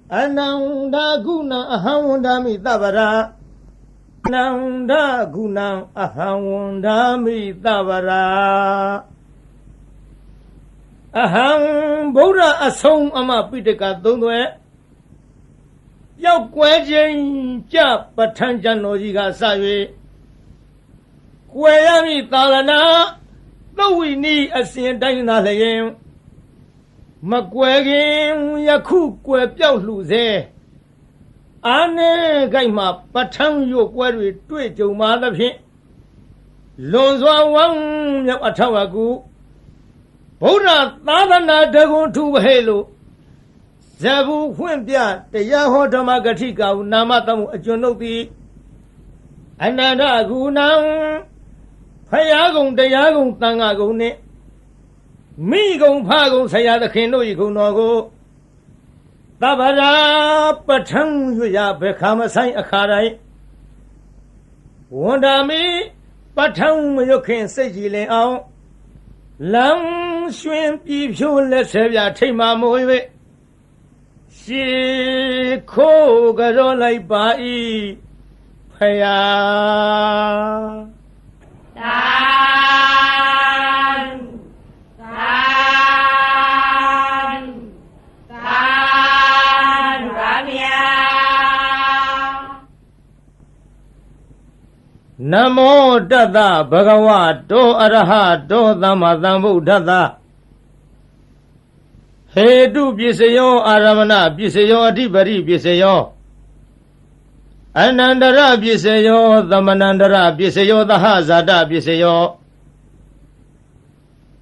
Ananda guna ahawundami tabara Ananda guna ahawundami tabara Aham Buddha asong ama pitaka dungwe Yok kwe jing ja patan janoji ga sawe Kwe yami talana Tawi ni asin dain na layen Makwe gin yaku kwe piao lu ze Ane gai ma patan yo kwe rui tui jiu ma da pin Lun zwa wang yap atawa gu Buddha tadana dagun tu helu Zabu huyen pia te yaho dhamma gati kau nama tamu ajunukti Ananda gu nang Phaya gong daya gong tanga gong ne Mi gong pha gong saya da khin lo yi gong no go Tabara patang yu ya bekha ma sai akha rai Wanda mi patang ma yu khin sai ji lin aung Lang xuyên pi phiu le se bya thai ma mo yue Shi kho ga ro lai ba yi Phaya Namo Tata Bhagavato Arahato Dhammasambuddhassa Hetu Pisayo Aramana Pisayo Adhipari Pisayo Anandara Pisayo Dhammanandara Pisayo Dahasata Pisayo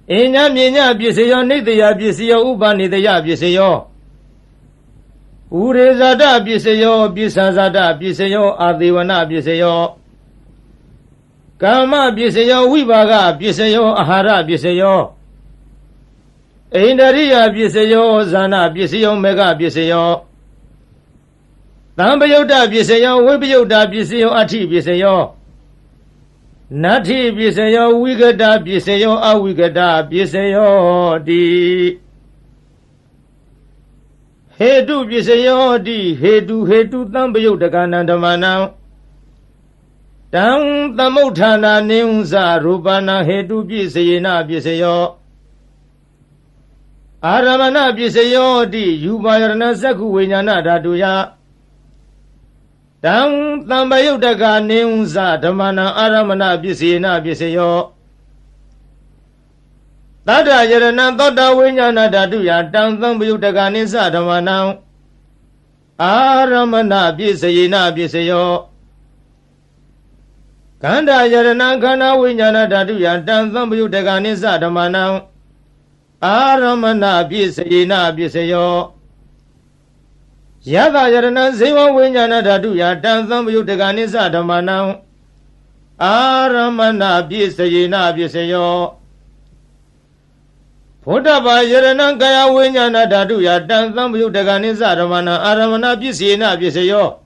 Inya Minya Pisayo Nitya Pisayo Upanitya Pisayo Urezata Pisayo Pisasata Pisayo Adivana Pisayo Kama Pisayo Vivaga Pisayo Ahara Pisayo Indariya Pisayo Zana Pisayo Mega Pisayo Tambayota Pisayo Vipayota Pisayo Ati Pisayo Nati Pisayo Vigata Pisayo Avigata Pisayo Di Hetu Pisayo Di Hetu Tambayota Kanandamanam Tang Tamutana Neunza Rupana Hetu Pisayena Pisayo Aramana Pisayo Di Yubayarana Saku Vinyana Dhatuya Tang Tambayutaka Neunza Dhamana Aramana Pisayena Pisayo Tata Yarana Tata Vinyana Dhatuya Tang Tambayutaka Nisa Dhamana Aramana Pisayena Pisayo Kanda Yarana Kana Vinyana Dhatuya Tang Tambayutaka Nisa Dhamana Aramana Pisayena Pisayo Yada Yarana Seva Vinyana Dhatuya Tang Tambayutaka Nisa Dhamana Aramana Pisayena Pisayo Photapa Yarana Kaya Vinyana Dhatuya Tang Tambayutaka Nisa Dhamana Aramana Pisayena Pisayo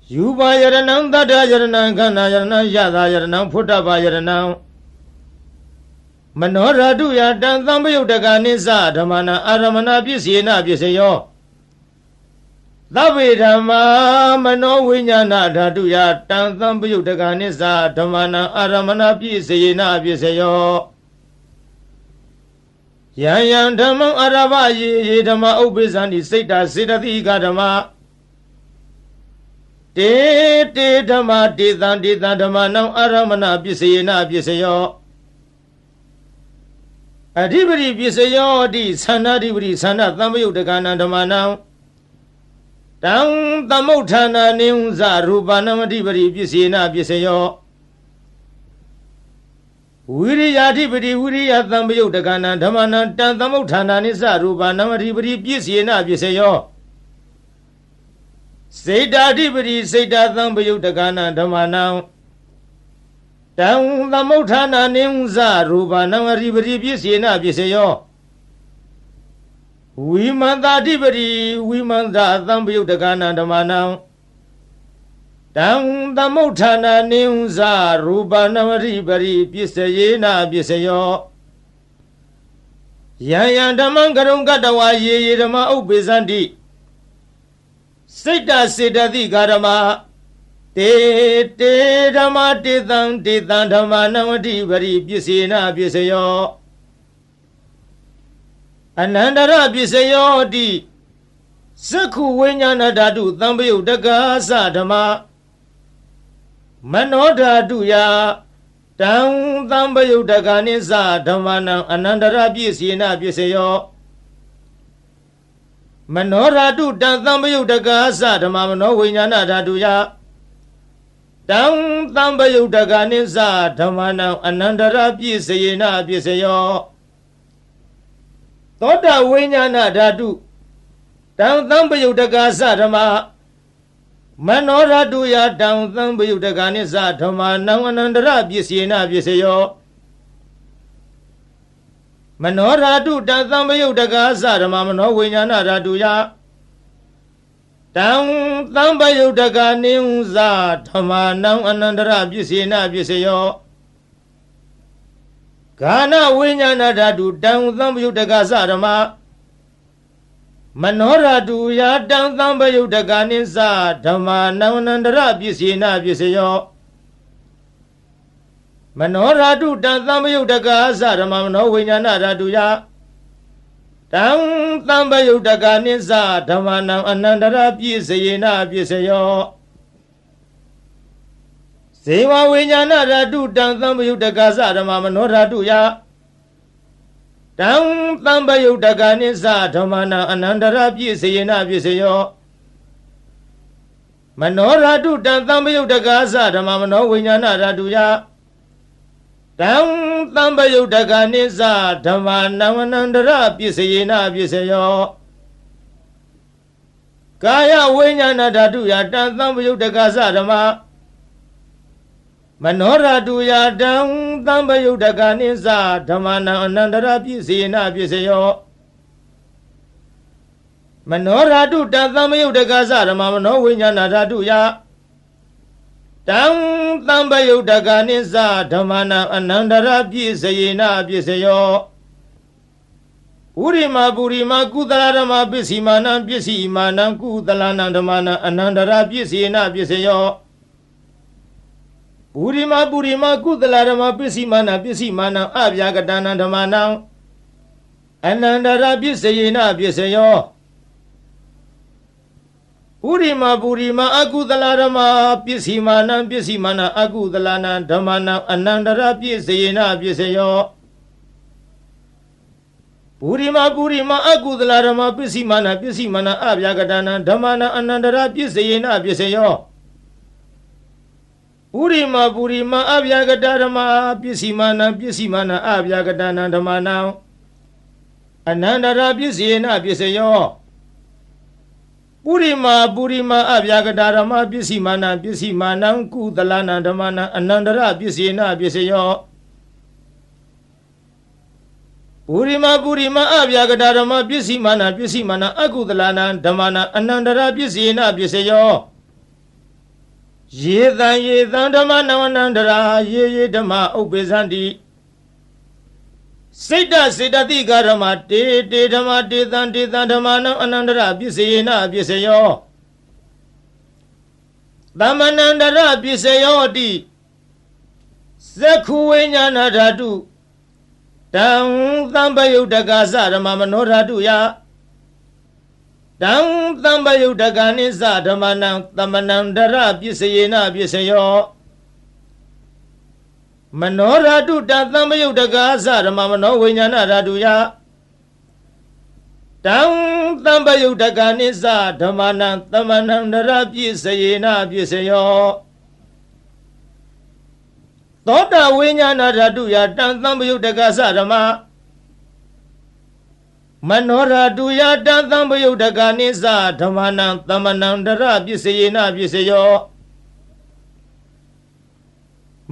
Yuba Yaranam Tata Yaranam Kana Yaranam Yada Yaranam Photapa Yaranam Manora Duya Tang Tambayutaka Nisa Dhamana Aramana Pisayena Pisayo Tavi Dhamma Mano Vinyana Dhatuya Tang Tambayutaka Nisa Dhamana Aramana Pisayena Pisayo Yang Dhamma Arava Ye Dhamma Ubisani Sita Siddhatika Dhamma Te Dhamma Tithan Dhamma Nam Aramana Pisayena Pisayo Adhipari Pisayo Di Sanadipari Sana Tambayutaka Dhamma Nam Tang Tamutana Neunza Rupanam Adhipari Pisayena Pisayo Viriyadhipari Viriya Tambayutaka Dhamma Nam Tang Tamutana Nisa Rupanam Adhipari Pisayena Pisayo Seta Adhipari Seta Tambayutaka Dhamma Nam Tang Tamutana Neunza Rupanam Adhipari Pisayena Pisayo Vimanta Adhipari Vimanta Tambayutaka Dhamma Nam Tang Tamutana Neunza Rupanam Adhipari Pisayena Pisayo ယံယံဓမ္မံကရုံကတဝါယေယေဓမ္မဥပ္ပေဇန္တိစိတ်တစေတသိကာဓမ္မတေတေဓမ္မတေတံဓမ္မနဝတိပရိပစ္စေနပစ္စယောအနန္တရပစ္စယောတိသက္ခုဝိညာဏဓာတုသံပယုတက္ကသဓမ္မမနောဓာတုယတံသံပယုတက္ကနိသဓမ္မနံအနန္တရပစ္စေနပစ္စယောမနောဓာတုတံသံပယုတက္ကသဓမ္မမနောဝိညာဏဓာတုယတံသံပယုတက္ကနိသဓမ္မနံအနန္တရပစ္စေနပစ္စယောသောတဝိညာဏဓာတုတံသံပယုတက္ကသဓမ္မမနောဓာတုယတံသံပယုတက္ကနိသဓမ္မနံအနန္တရပစ္စေနပစ္စယောမနောဓာတုတံသံပယုတက္ကသဓမ္မမနောဝိညာဏဓာတုယတံသံပယုတက္ကနိသဓမ္မနံအနန္တရပစ္စေနပစ္စယောဂာနဝိညာဏဓာတုတံသံပယုတက္ကသဓမ္မမနောဓာတုယတံသံပယုတက္ကနိသဓမ္မနံအနန္တရပစ္စေနပစ္စယောမနောဓာတုတံသံပယုတက္ကသဓမ္မမနောဝိညာဏဓာတုယတံသံပယုတက္ကနိသဓမ္မနံအနန္တရပစ္စေနပစ္စယောဇေဝဝိညာဏဓာတုတံသံပယုတက္ကသဓမ္မမနောဓာတုယတံသံပယုတက္ကနိသဓမ္မနံအနန္တရပစ္စေနပစ္စယောမနောဓာတုတံသံပယုတက္ကသဓမ္မမနောဝိညာဏဓာတုယတံသံပယုတက္ကနိသဓမ္မနံအနန္တရပစ္စေနပစ္စယောကာယဝိညာဏဓာတုယတံသံပယုတက္ကသဓမ္မမနောဓာတုယတံသံပယုတက္ကနိသဓမ္မနံအနန္တရပစ္စေနပစ္စယောမနောဓာတုတံသံပယုတက္ကသဓမ္မမနောဝိညာဏဓာတုယတံသံပယုတက္ကနိသဓမ္မနံအနန္တရပစ္စေနပစ္စယောပုရိမပုရိမကုသလဓမ္မပစ္စည်းမာနံပစ္စည်းမာနံကုသလနံဓမ္မနံအနန္တရပစ္စေနပစ္စယောပုရိမပုရိမကုသလဓမ္မပစ္စည်းမာနံပစ္စည်းမာနံအဗျာကတနံဓမ္မနံအနန္တရပစ္စေနပစ္စယောပုရိမပုရိမအကုသလဓမ္မပစ္စည်းမာနံပစ္စည်းမာနံအကုသလနံဓမ္မနံအနန္တရပစ္စေနပစ္စယောပုရိမပုရိမအကုသလဓမ္မပစ္စည်းမာနံပစ္စည်းမာနံအဗျာကတနံဓမ္မနံအနန္တရပစ္စေနပစ္စယောပုရိမပုရိမအဗျာကတဓမ္မပစ္စည်းမာနံပစ္စည်းမာနံအဗျာကတနံဓမ္မနံအနန္တရပစ္စေနပစ္စယောပုရိမပုရိမအဗျာကတဓမ္မပစ္စည်းမာနံပစ္စည်းမာနံကုသလနံဓမ္မနံအနန္တရပစ္စေနပစ္စယောပုရိမပုရိမအဗျာကတဓမ္မပစ္စည်းမာနံပစ္စည်းမာနံအကုသလနံဓမ္မနံအနန္တရပစ္စေနပစ္စယောယေသံဓမ္မနံအနန္တရာယေဓမ္မဥပ္ပေဇန္တိစိတ်တစေတသိကာဓမ္မတေဓမ္မတေသံဓမ္မနံအနန္တရပစ္စေနပစ္စယောသမ္မနန္တရပစ္စယောတိသက္ခုဝိညာဏဓာတုတံသံပယုတက္ကသဓမ္မမနောဓာတုယတံသံပယုတက္ကနိသဓမ္မနံသမ္မနန္တရပစ္စေနပစ္စယောမနောဓာတုတံသံပယုတက္ကသဓမ္မမနောဝိညာဏဓာတုယတံသံပယုတက္ကနိသဓမ္မနံသမ္မနန္တရပစ္စေနပစ္စယောသောတဝိညာဏဓာတုယတံသံပယုတက္ကသဓမ္မမနောဓာတုယတံသံပယုတက္ကနိသဓမ္မနံသမ္မနန္တရပစ္စေနပစ္စယော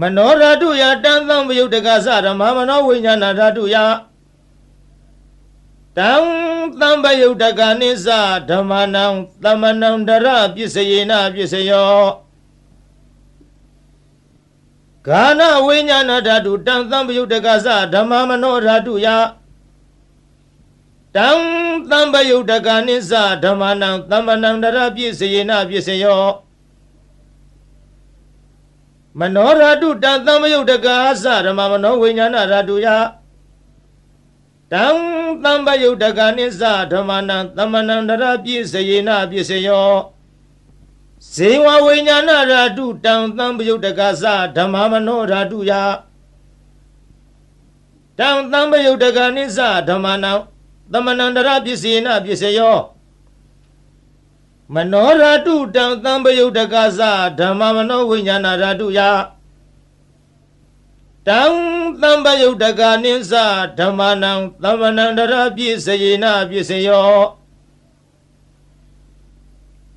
မနောဓာတုယတံသံပယုတက္ကသဓမ္မမနောဝိညာဏဓာတုယတံသံပယုတက္ကနိသဓမ္မနံသမ္မနန္တရပစ္စေနပစ္စယောဂာနဝိညာဏဓာတုတံသံပယုတက္ကသဓမ္မမနောဓာတုယ တံသံပယုတ်တကနိစ္စဓမ္မနံသမ္မနံတရပြည့်စေနပြည့်စေယောမနောရတုတံသံပယုတ်တကာသဓမ္မမနောဝိညာဏရတုယတံသံပယုတ်တကနိစ္စဓမ္မနံသမ္မနံတရပြည့်စေနပြည့်စေယောဇေဝဝိညာဏရတုတံသံပယုတ်တကာသဓမ္မမနောရတုယတံသံပယုတ်တကနိစ္စဓမ္မနံသမ္မနန္တရပစ္စေနပစ္စယောမနောရတုတံသံပယုတ်တကသဓမ္မမနောဝိညာဏရတုယတံသံပယုတ်တကနိစ္စဓမ္မနံသမ္မနန္တရပစ္စေနပစ္စယော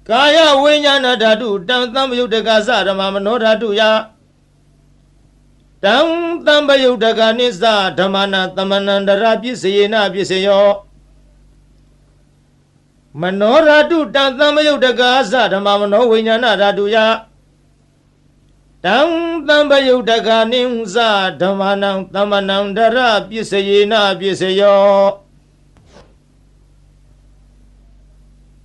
ကာယဝိညာဏဓာတုတံသံပယုတ်တကသဓမ္မမနောဓာတုယတံသံပယုတ်တကနိစ္စဓမ္မနံသမ္မနန္တရပစ္စေနပစ္စယောမနောရတုတံသံပယုတ်တကာသဓမ္မမနောဝိညာဏဓာတုယတံသံပယုတ်တကာနိစ္စဓမ္မနံသမ္မနန္တရပစ္စေနပစ္စယော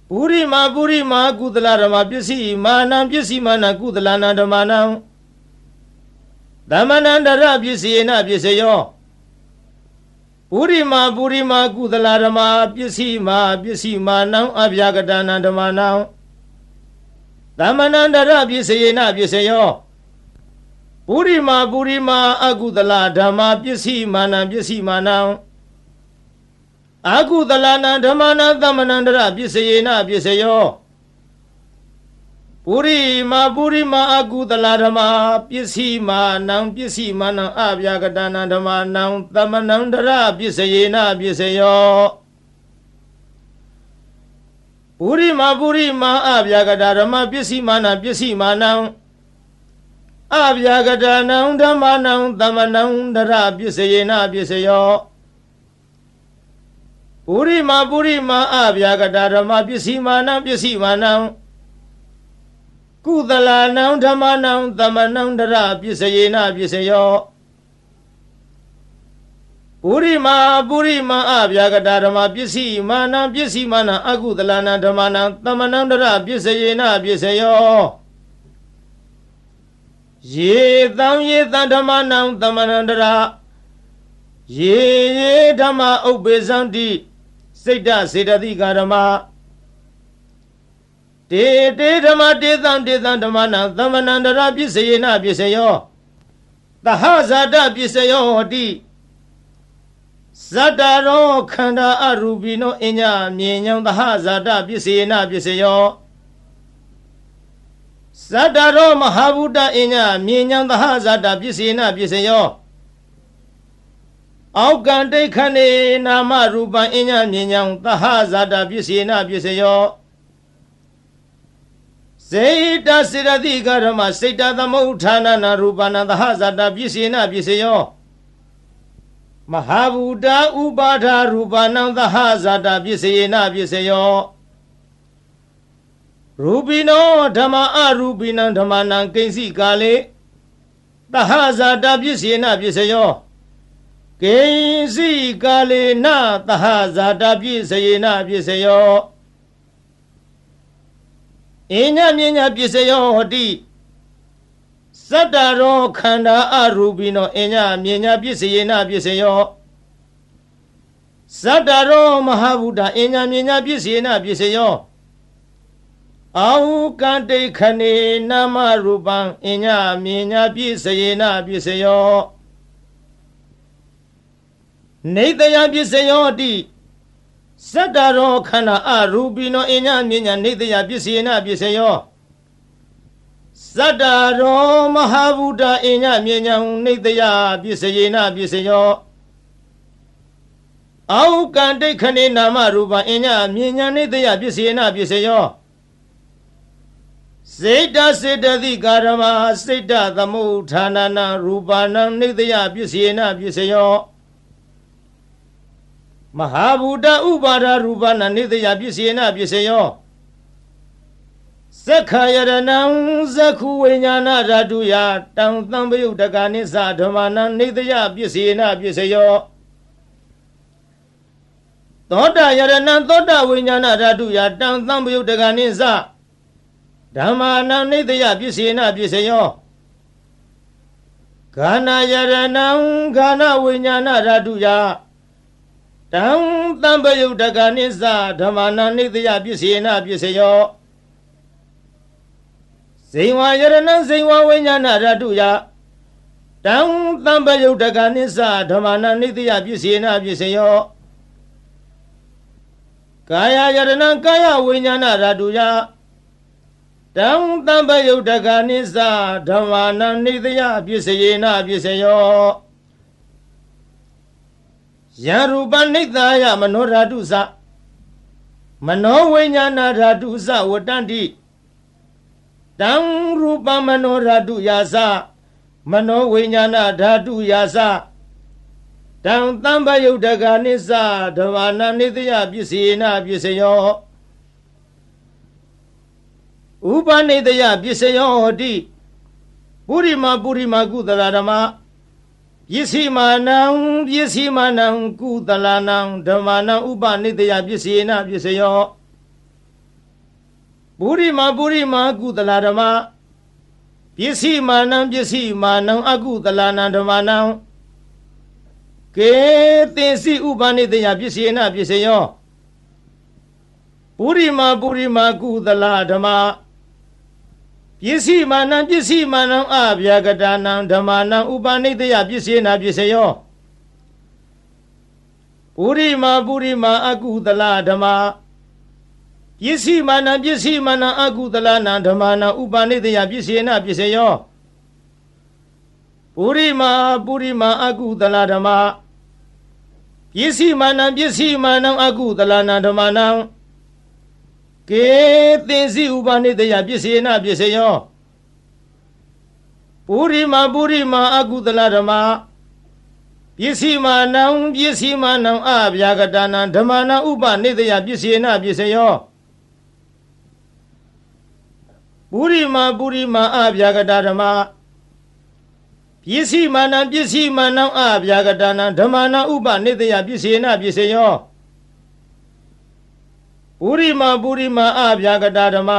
ပုရိမာကုသလဓမ္မပစ္စည်းမာနံပစ္စည်းမာနကုသလနာဓမ္မနံသမ္မနန္တရပစ္စေနပစ္စယောပုရိမာကုသလဓမ္မပစ္စည်းမာနံအဗျာကတနာဓမ္မနံသမ္မနန္တရပစ္စေနပစ္စယောပုရိမာအကုသလဓမ္မပစ္စည်းမာနံအကုသလနာဓမ္မနံသမ္မနန္တရပစ္စေနပစ္စယောပုရိမာအကုသလဓမ္မပစ္စည်းမာနံအဗျာကတနာဓမ္မနံသမ္မနန္တရပစ္စေနပစ္စယောပုရိမာအဗျာကတဓမ္မပစ္စည်းမာနအဗျာကတနံဓမ္မနံသမ္မနန္တရပစ္စေနပစ္စယောပုရိမာအဗျာကတဓမ္မပစ္စည်းမာနံကုသလနံဓမ္မနံသမ္မနန္တရပစ္စေနပစ္စယောပုရိမာအဗျာကတဓမ္မပစ္စည်းမာနအကုသလနံဓမ္မနံသမ္မနန္တရပစ္စေနပစ္စယောယေသံဓမ္မနံသမ္မနန္တရယေဓမ္မဥပ္ပေသန္တိစိတ်တစေတသိကာဓမ္မတေဓမ္မတေသံဓမ္မနံသမ္မနန္တရပစ္စေနပစ္စယောသဟဇာတပစ္စယောဟောတိဇတ္တရောခန္ဓာအရူပိနောအညမြင်ညံသဟဇာတပစ္စေနပစ္စယောဇတ္တရောမဟာဗုဒ္ဓအညမြင်ညံသဟဇာတပစ္စေနပစ္စယောအောက်ကံတိခဏေနာမရူပံအညမြင်ညံသဟဇာတပစ္စေနပစ္စယောစေတစေရတိကဓမ္မစေတသမုဋ္ဌာနနာရူပနာသဟဇာတပစ္စေနပစ္စယောမဟာဗုဒ္ဓဥပါဒာရူပနံသဟဇာတပစ္စေနပစ္စယောရူပိနောဓမ္မအရူပိနံဓမ္မနံကိဉ္စိကာလေသဟဇာတပစ္စေနပစ္စယောကိဉ္စိကာလေနသဟဇာတပစ္စေနပစ္စယောအညမြညာပစ္စယောဟောတိဇတ္တရောခန္ဓာအရူပိနောအညမြညာပစ္စယေနပစ္စယောဇတ္တရောမဟာဗုဒ္ဓအညမြညာပစ္စယေနပစ္စယောအာဟုကံတိခဏေနာမရူပံအညမြညာပစ္စယေနပစ္စယောနေတယပစ္စယောတိဇတ္တရောခန္ဓာအရူပိနောအညမြညာနေတယပစ္စယေနပစ္စယောဇတ္တရောမဟာဗုဒ္ဓအညမြညာနေတယပစ္စယေနပစ္စယောအာဟုကံတိခဏေနာမရူပံအညမြညာနေတယပစ္စယေနပစ္စယောစေတစေတသိကာရမစေတသမုဋ္ဌာနနာရူပနံနေတယပစ္စယေနပစ္စယောမဟာဗုဒ္ဓဥပါဒရူပနံနေတယပစ္စယေနပစ္စယောသက္ခယရဏံသက္ခုဝိညာဏဓာတုယတံသံပယုတ်တကနိစ္စဓမ္မနံနေတယပစ္စယေနပစ္စယောသ သောတာယရဏံသောတာဝိညာဏဓာတုယတံသံပယုတ်တကနိသဓမ္မာနံနိတယပစ္စေနပစ္စယောဂာနာယရဏံဂာနဝိညာဏဓာတုယတံသံပယုတ်တကနိသဓမ္မာနံနိတယပစ္စေနပစ္စယောဇိဝယရဏံဇိဝဝိညာဏဓာတုယတံသံပယုတ်တကနိသဓမ္မာနံနိတယပစ္စေနပစ္စယောကာယယရဏံကာယဝိညာဏဓာတုယတံသံပယုတ်တကနိသဓမ္မာနံနိတယပစ္စေနပစ္စယောယံရူပနိတယမနောဓာတုသမနောဝိညာဏဓာတုသဝတ္တန္တိတံရူပမနောဓာတုယာသမနောဝိညာဏဓာတုယာသတံသံပယုတ်တကနိသဓမ္မာနံနိတယပစ္စေနပစ္စယောဥပနိတယပစ္စယောဟောတိပုရိမာကုသလဓမ္မပစ္စည်းမာနံကုသလနံဓမ္မာနံဥပနိတယပစ္စေနပစ္စယောပုရိမာကုသလဓမ္မပစ္စည်းမာနံအကုသလနံဓမ္မာနံကေသင်္စီဥပနိတယပစ္စေနပစ္စယောပုရိမာကုသလဓမ္မပစ္စည်းမာနံအဗျာကတာနံဓမ္မာနံဥပနိတယပစ္စေနပစ္စယောပုရိမာအကုသလဓမ္မပစ္စည်းမာနံအကုသလနံဓမ္မာနံဥပနိတယပစ္စေနပစ္စယောပုရိမာအကုသလဓမ္မပစ္စည်းမာနံအကုသလနံဓမ္မာနံကေသင်္စီဥပနိတယပစ္စေနပစ္စယောပုရိမာအကုသလဓမ္မပစ္စည်းမာနံအဗျာကတာနံဓမ္မာနံဥပနိတယပစ္စေနပစ္စယောပုရိမာအဗျာကတာဓမ္မပစ္စည်းမာနံအဗျာကတာနံဓမ္မာနံဥပနိတယပစ္စေနပစ္စယောပုရိမာအဗျာကတာဓမ္မ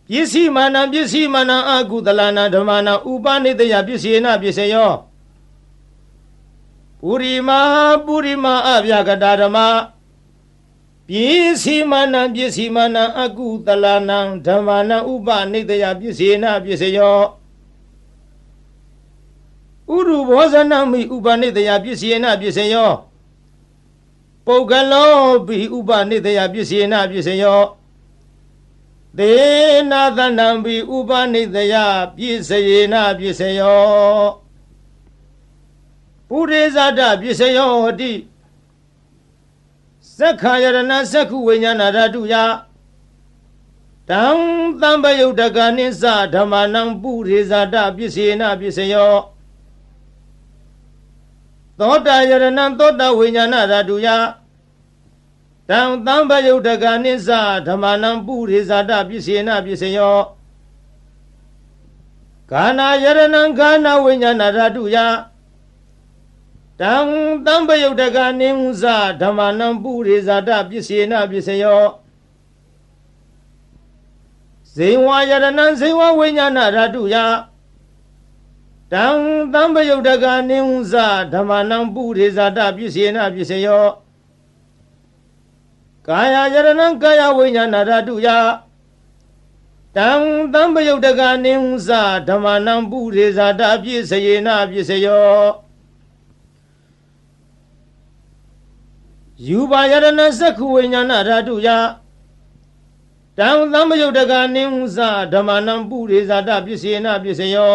ပစ္စည်းမာနံအကုသလနံဓမ္မာနံဥပနိတယပစ္စေနပစ္စယောပုရိမာအဗျာကတာဓမ္မပစ္စည်းမာနံအကုသလနံဓမ္မာနံဥပနိတယပစ္စေနပစ္စယောဥရုဘောဇနမိဥပနိတယပစ္စေနပစ္စယောပုဂ္ဂလောပိဥပနိတယပစ္စေနပစ္စယောသေနာသနံပိဥပနိတယပစ္စယေနပစ္စယောပုရိဇာတပစ္စယောဟောတိသက္ခာယရဏသက္ခုဝိညာဏဓာတုယတံသံပယုတ်တကနိသဓမ္မာနံပုရိဇာတပစ္စေနပစ္စယောသောတာယရဏံသောတာဝိညာဏဓာတုယတံသံပယုတ်တကနိသဓမ္မာနံပုရိဇာတပစ္စေနပစ္စယောဂာနာယရဏံဂာနဝိညာဏဓာတုယတံသံပယုတ်တကနိသဓမ္မာနံပုရိဇာတပစ္စေနပစ္စယောဇိဝယရဏံဇိဝဝိညာဏဓာတုယတံသံပယုတ်တကနိသဓမ္မာနံပုရိဇာတပစ္စေနပစ္စယောကာယယရဏံကာယဝိညာဏဓာတုယတံသံပယုတ်တကနိသဓမ္မာနံပုရိဇာတပစ္စယေနပစ္စယောယူပါယရဏသက္ခုဝိညာဏဓာတုယတံသံပယုတ်တကနိသဓမ္မာနံပုရိဇာတပစ္စေနပစ္စယော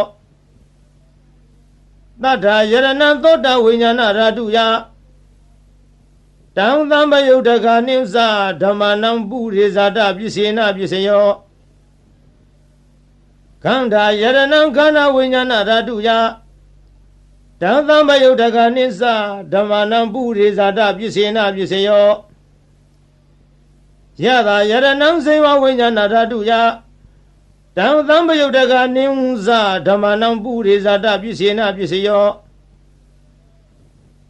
သတ္ထာယရဏံသောတာဝိညာဏဓာတုယတံသံပယုတ်တကနိသဓမ္မာနံပုရိဇာတပစ္စေနပစ္စယောခန္ဓာယရဏံခန္ဓာဝိညာဏဓာတုယတံသံပယုတ်တကနိသဓမ္မာနံပုရိဇာတပစ္စေနပစ္စယောယတာယရဏံဇိဝဝိညာဏဓာတုယတံသံပယုတ်တကနိသဓမ္မာနံပုရိဇာတပစ္စေနပစ္စယော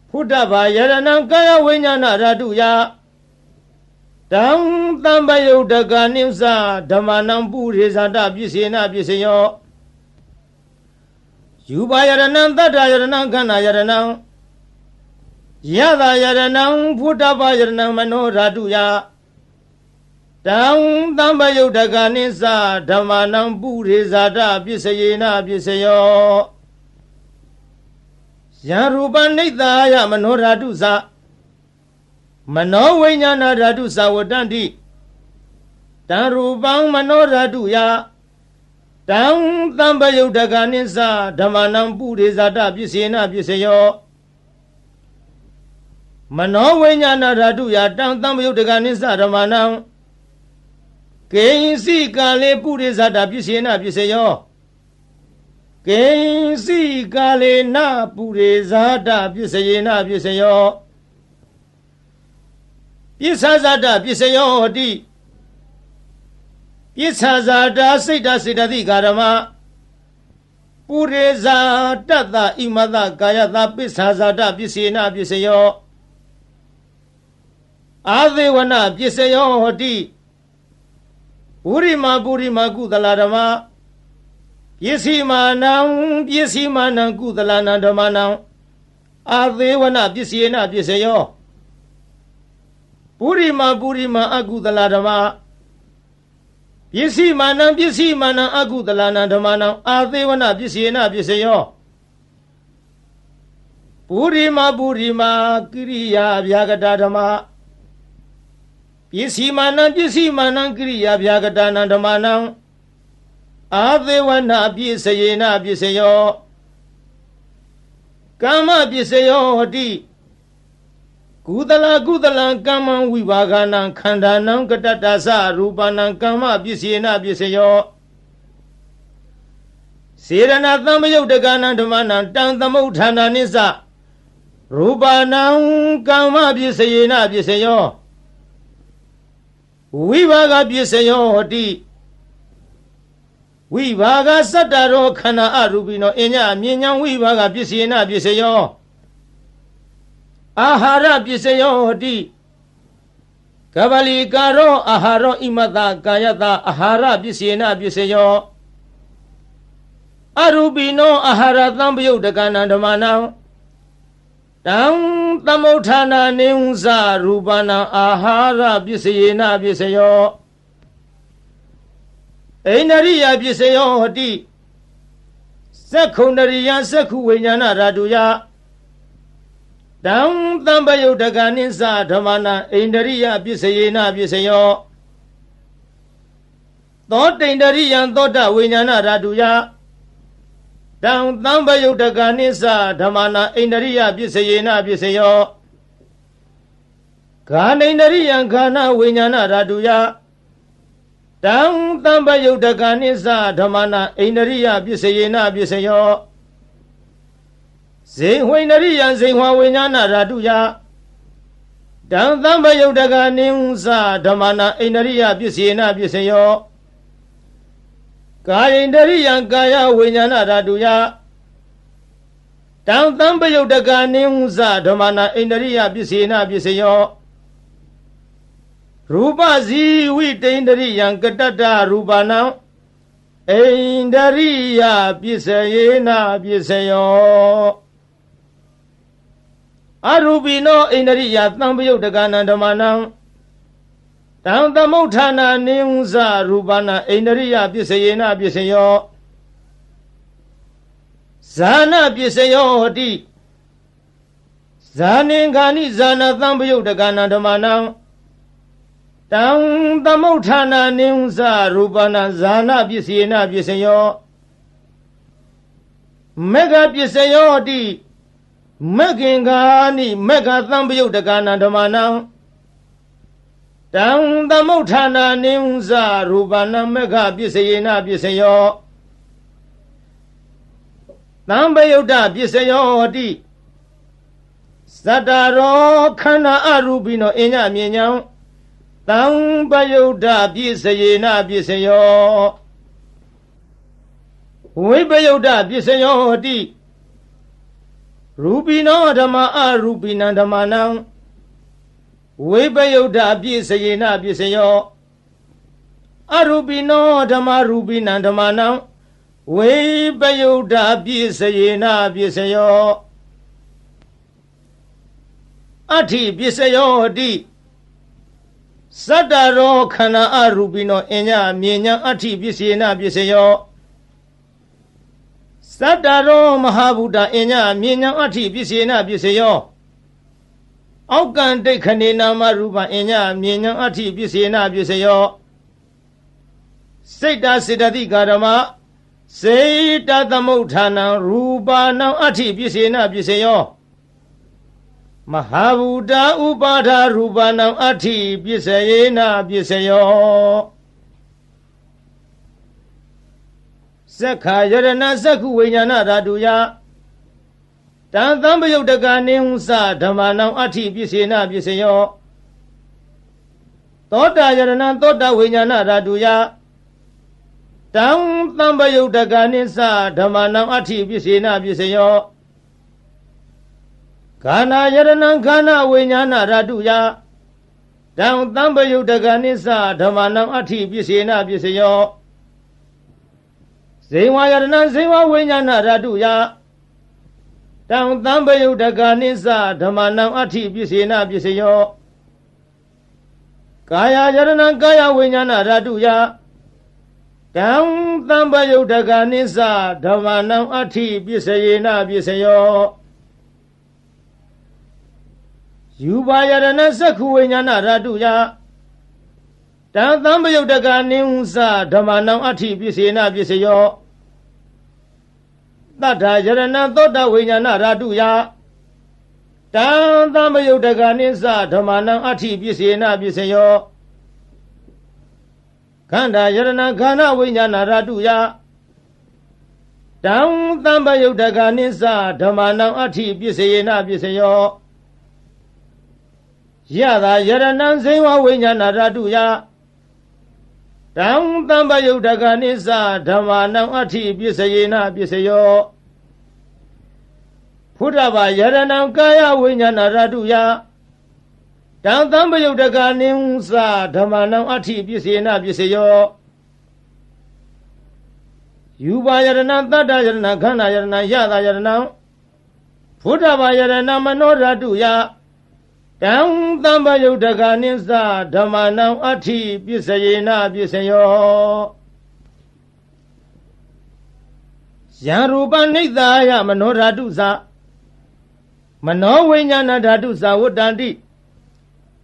ဖ ဒ္ဓဘာယရဏံကာယဝိညာဏဓာတုယတံသံပယုတ်တကနိစ္စဓမ္မနံပုရိဇာတပစ္စေနပစ္စယောယူပါယရဏံတတ္တယရဏံခန္ဓာယရဏံယသာယရဏံဘုဒ္ဓဘာယရဏံမနောဓာတုယတံသံပယုတ်တကနိစ္စဓမ္မနံပုရိဇာတပစ္စေနပစ္စယောယံရူပနိဿာယမနောဓာတုသမနောဝိညာဏဓာတုသဝတ္တန္တိတံရူပံမနောဓာတုယတံသံပယုတ်တကနိစ္စဓမ္မနံပုရိဇာတပစ္စေနပစ္စယောမနောဝိညာဏဓာတုယတံသံပယုတ်တကနိစ္စဓမ္မနံကေယင်စီကာလေပုရိဇာတပစ္စေနပစ္စယောကေယင်စီကာလေနပုရိဇာတပစ္စေနပစ္စယောပိစ္ဆဇာတပစ္စယောဟောတိပိစ္ဆဇာတစိတ်တစေတသိကာရမပုရိဇာတတ္တဣမတကာယတပိစ္ဆဇာတပစ္စေနပစ္စယောအာသေဝနပစ္စယောဟောတိဝိရိမာပုရိမာကုသလဓမ္မပစ္စည်းမာနံပစ္စည်းမာနံကုသလနံဓမ္မနံအာသေဝနပစ္စေနပစ္စယောပုရိမာအကုသလဓမ္မပစ္စည်းမာနံအကုသလနံဓမ္မနံအာသေဝနပစ္စေနပစ္စယောပုရိမာကိရိယာဗျာကတာဓမ္မပစ္စည်းမာနံကိရိယာဗျာကတာနံဓမ္မနံအာသေဝနပစ္စယေနပစ္စယောကာမပစ္စယောဟောတိကုသလံကမ္မံဝိဘာဂနံခန္ဓာနံကတ္တတသရူပနံကမ္မပစ္စေနပစ္စယောစေရဏသံယုတ်တကနံဓမ္မနံတံသမုဋ္ဌာနာနိစ္စရူပနံကမ္မပစ္စေနပစ္စယောဝိဘာဂပစ္စယောဟောတိဝိဘာဂစတ္တရောခန္ဓာအရူပိနောအညအမြင်ညာဝိဘာဂပစ္စေနပစ္စယောအာဟာရပစ္စယောဟောတိကဗလိကာရောအာဟာရောဣမတကာယတအာဟာရပစ္စေနပစ္စယောအရူပိနောအာဟာရသံပယုတ်တကနံဓမ္မနံတံသမုဋ္ဌာနာနိဝဇရူပနံအာဟာရပစ္စေနပစ္စယောအိန္ဒရိယပစ္စယောဟောတိသက္ခုန္ဒရိယသက္ခုဝိညာဏဓာတုယတံသံပယုတ်တကနိစ္စဓမ္မနံအိန္ဒရိယပစ္စေနပစ္စယောသောတိန္ဒရိယံသောတဝိညာဏဓာတုယတံသံပယုတ်တကနိစ္စဓမ္မနံအိန္ဒရိယပစ္စေနပစ္စယောဂာနိန္ဒရိယံခန္ဓာဝိညာဏဓာတုယတံသံပယုတ်တကနိစ္စဓမ္မနံအိန္ဒရိယပစ္စေနပစ္စယောဇေဝိန္ဒရိယံဇေဝဝိညာဏဓာတုယတံသံပယုတ်တကနိစ္စဓမ္မနံအိန္ဒရိယပစ္စေနပစ္စယောကာယိန္ဒရိယံကာယဝိညာဏဓာတုယတံသံပယုတ်တကနိစ္စဓမ္မနံအိန္ဒရိယပစ္စေနပစ္စယောရူပဇီဝိတိန္ဒရိယံကတ္တရူပနံအိန္ဒရိယပစ္စယေနပစ္စယောအရူပိနောအိန္ဒရိယသံပယုတ်တကနံဓမ္မနံတံသမုဋ္ဌာနာနိဝဇရူပနံအိန္ဒရိယပစ္စယေနပစ္စယောဇာနပစ္စယောဟောတိဇာနိခာနိဇာနသံပယုတ်တကနံဓမ္မနံတံသမုဋ္ဌာနာနိဝဇရူပနံဇာနပစ္စယေနပစ္စယောမေဃပစ္စယောဟောတိမက္ခင်္ဂာနိမက္ခသံပယုတ်တကနံဓမ္မနံတံသမုဋ္ဌာနာနိဝဇရူပနံမက္ခပစ္စယေနပစ္စယောသံပယုတ်တပစ္စယောဟောတိသတ္တရောခန္ဓာအရူပိနောအညမြင်ညာသံပယုတ်တပစ္စယေနပစ္စယောဝိပယုတ်တပစ္စယောဟောတိ ရူပိနောဓမ္မအရူပိနံဓမ္မနံဝိပယုဒ္ဓပြည့်စယေနပြည့်စယောအရူပိနောဓမ္မရူပိနံဓမ္မနံဝိပယုဒ္ဓပြည့်စယေနပြည့်စယောအဋ္ဌိပြည့်စယောတိသတ္တရောခန္ဓာအရူပိနောအညမြင်ညာအဋ္ဌိပြည့်စယေနပြည့်စယောသတ္တရောမဟာဗုဒ္ဓအညမြင်ညာအဋ္ဌိပြည့်စယေနပြည့်စယောအောက်ကံဒိဋ္ဌနေနာမရူပအညမြင်ညာအဋ္ဌိပြည့်စယေနပြည့်စယောစိတ်တစေတသိကာရမစေတသမုဋ္ဌာနံရူပနံအဋ္ဌိပြည့်စယေနပြည့်စယောမဟာဗုဒ္ဓဥပါဒရူပနံအဋ္ဌိပြည့်စယေနပြည့်စယောသက္ခာယရဏသက္ခုဝိညာဏဓာတုယတံသံပယုတ်တကနိဟုသဓမ္မနံအဋ္ဌိပြည့်စယေနပြည့်စယောသောတာယရဏသောတာဝိညာဏဓာတုယတံသံပယုတ်တကနိသဓမ္မနံအဋ္ဌိပြည့်စယေနပြည့်စယောခန္ဓာယရဏခန္ဓာဝိညာဏဓာတုယတံသံပယုတ်တကနိသဓမ္မနံအဋ္ဌိပြည့်စယေနပြည့်စယောဇေဝယရဏဇေဝဝိညာဏဓာတုယတံသံပယုတ်တကနိသဓမ္မနံအဋ္ဌိပြည့်စယေနပြည့်စယောကာယယရဏကာယဝိညာဏဓာတုယတံသံပယုတ်တကနိသဓမ္မနံအဋ္ဌိပြည့်စယေနပြည့်စယောယူပါယရဏသက္ခုဝိညာဏဓာတုယတံသံပယုတ်တကနိဟုသဓမ္မနံအဋ္ဌိပြည့်စယေနပြည့်စယောသတ္ထာယရဏသောတဝိညာဏဓာတုယတံသံပယုတ်တကနိသဓမ္မနံအဋ္ဌိပြည့်စယေနပြည့်စယောခန္ဓာယရဏခန္ဓာဝိညာဏဓာတုယတံသံပယုတ်တကနိသဓမ္မနံအဋ္ဌိပြည့်စယေနပြည့်စယောယတာယရဏဇေဝဝိညာဏဓာတုယတံသံပယုတ်တကနိသဓမ္မနံအဋ္ဌိပြည့်စယေနပြည့်စယောဖုဒ္ဓဘာယရဏကာယဝိညာဏဓာတုယတံသံပယုတ်တကနိသဓမ္မနံအဋ္ဌိပြည့်စယေနပြည့်စယောယူပါယရဏသတ္တယရဏခန္ဓာယရဏယတာယရဏဖုဒ္ဓဘာယရဏမနောဓာတုယတံသံပယုတ်တကနိသဓမ္မနံအဋ္ဌိပြည့်စယေနပြည့်စယောယံရူပနိဿာယမနောဓာတုသမနောဝိညာဏဓာတုသဝတ္တန္တိ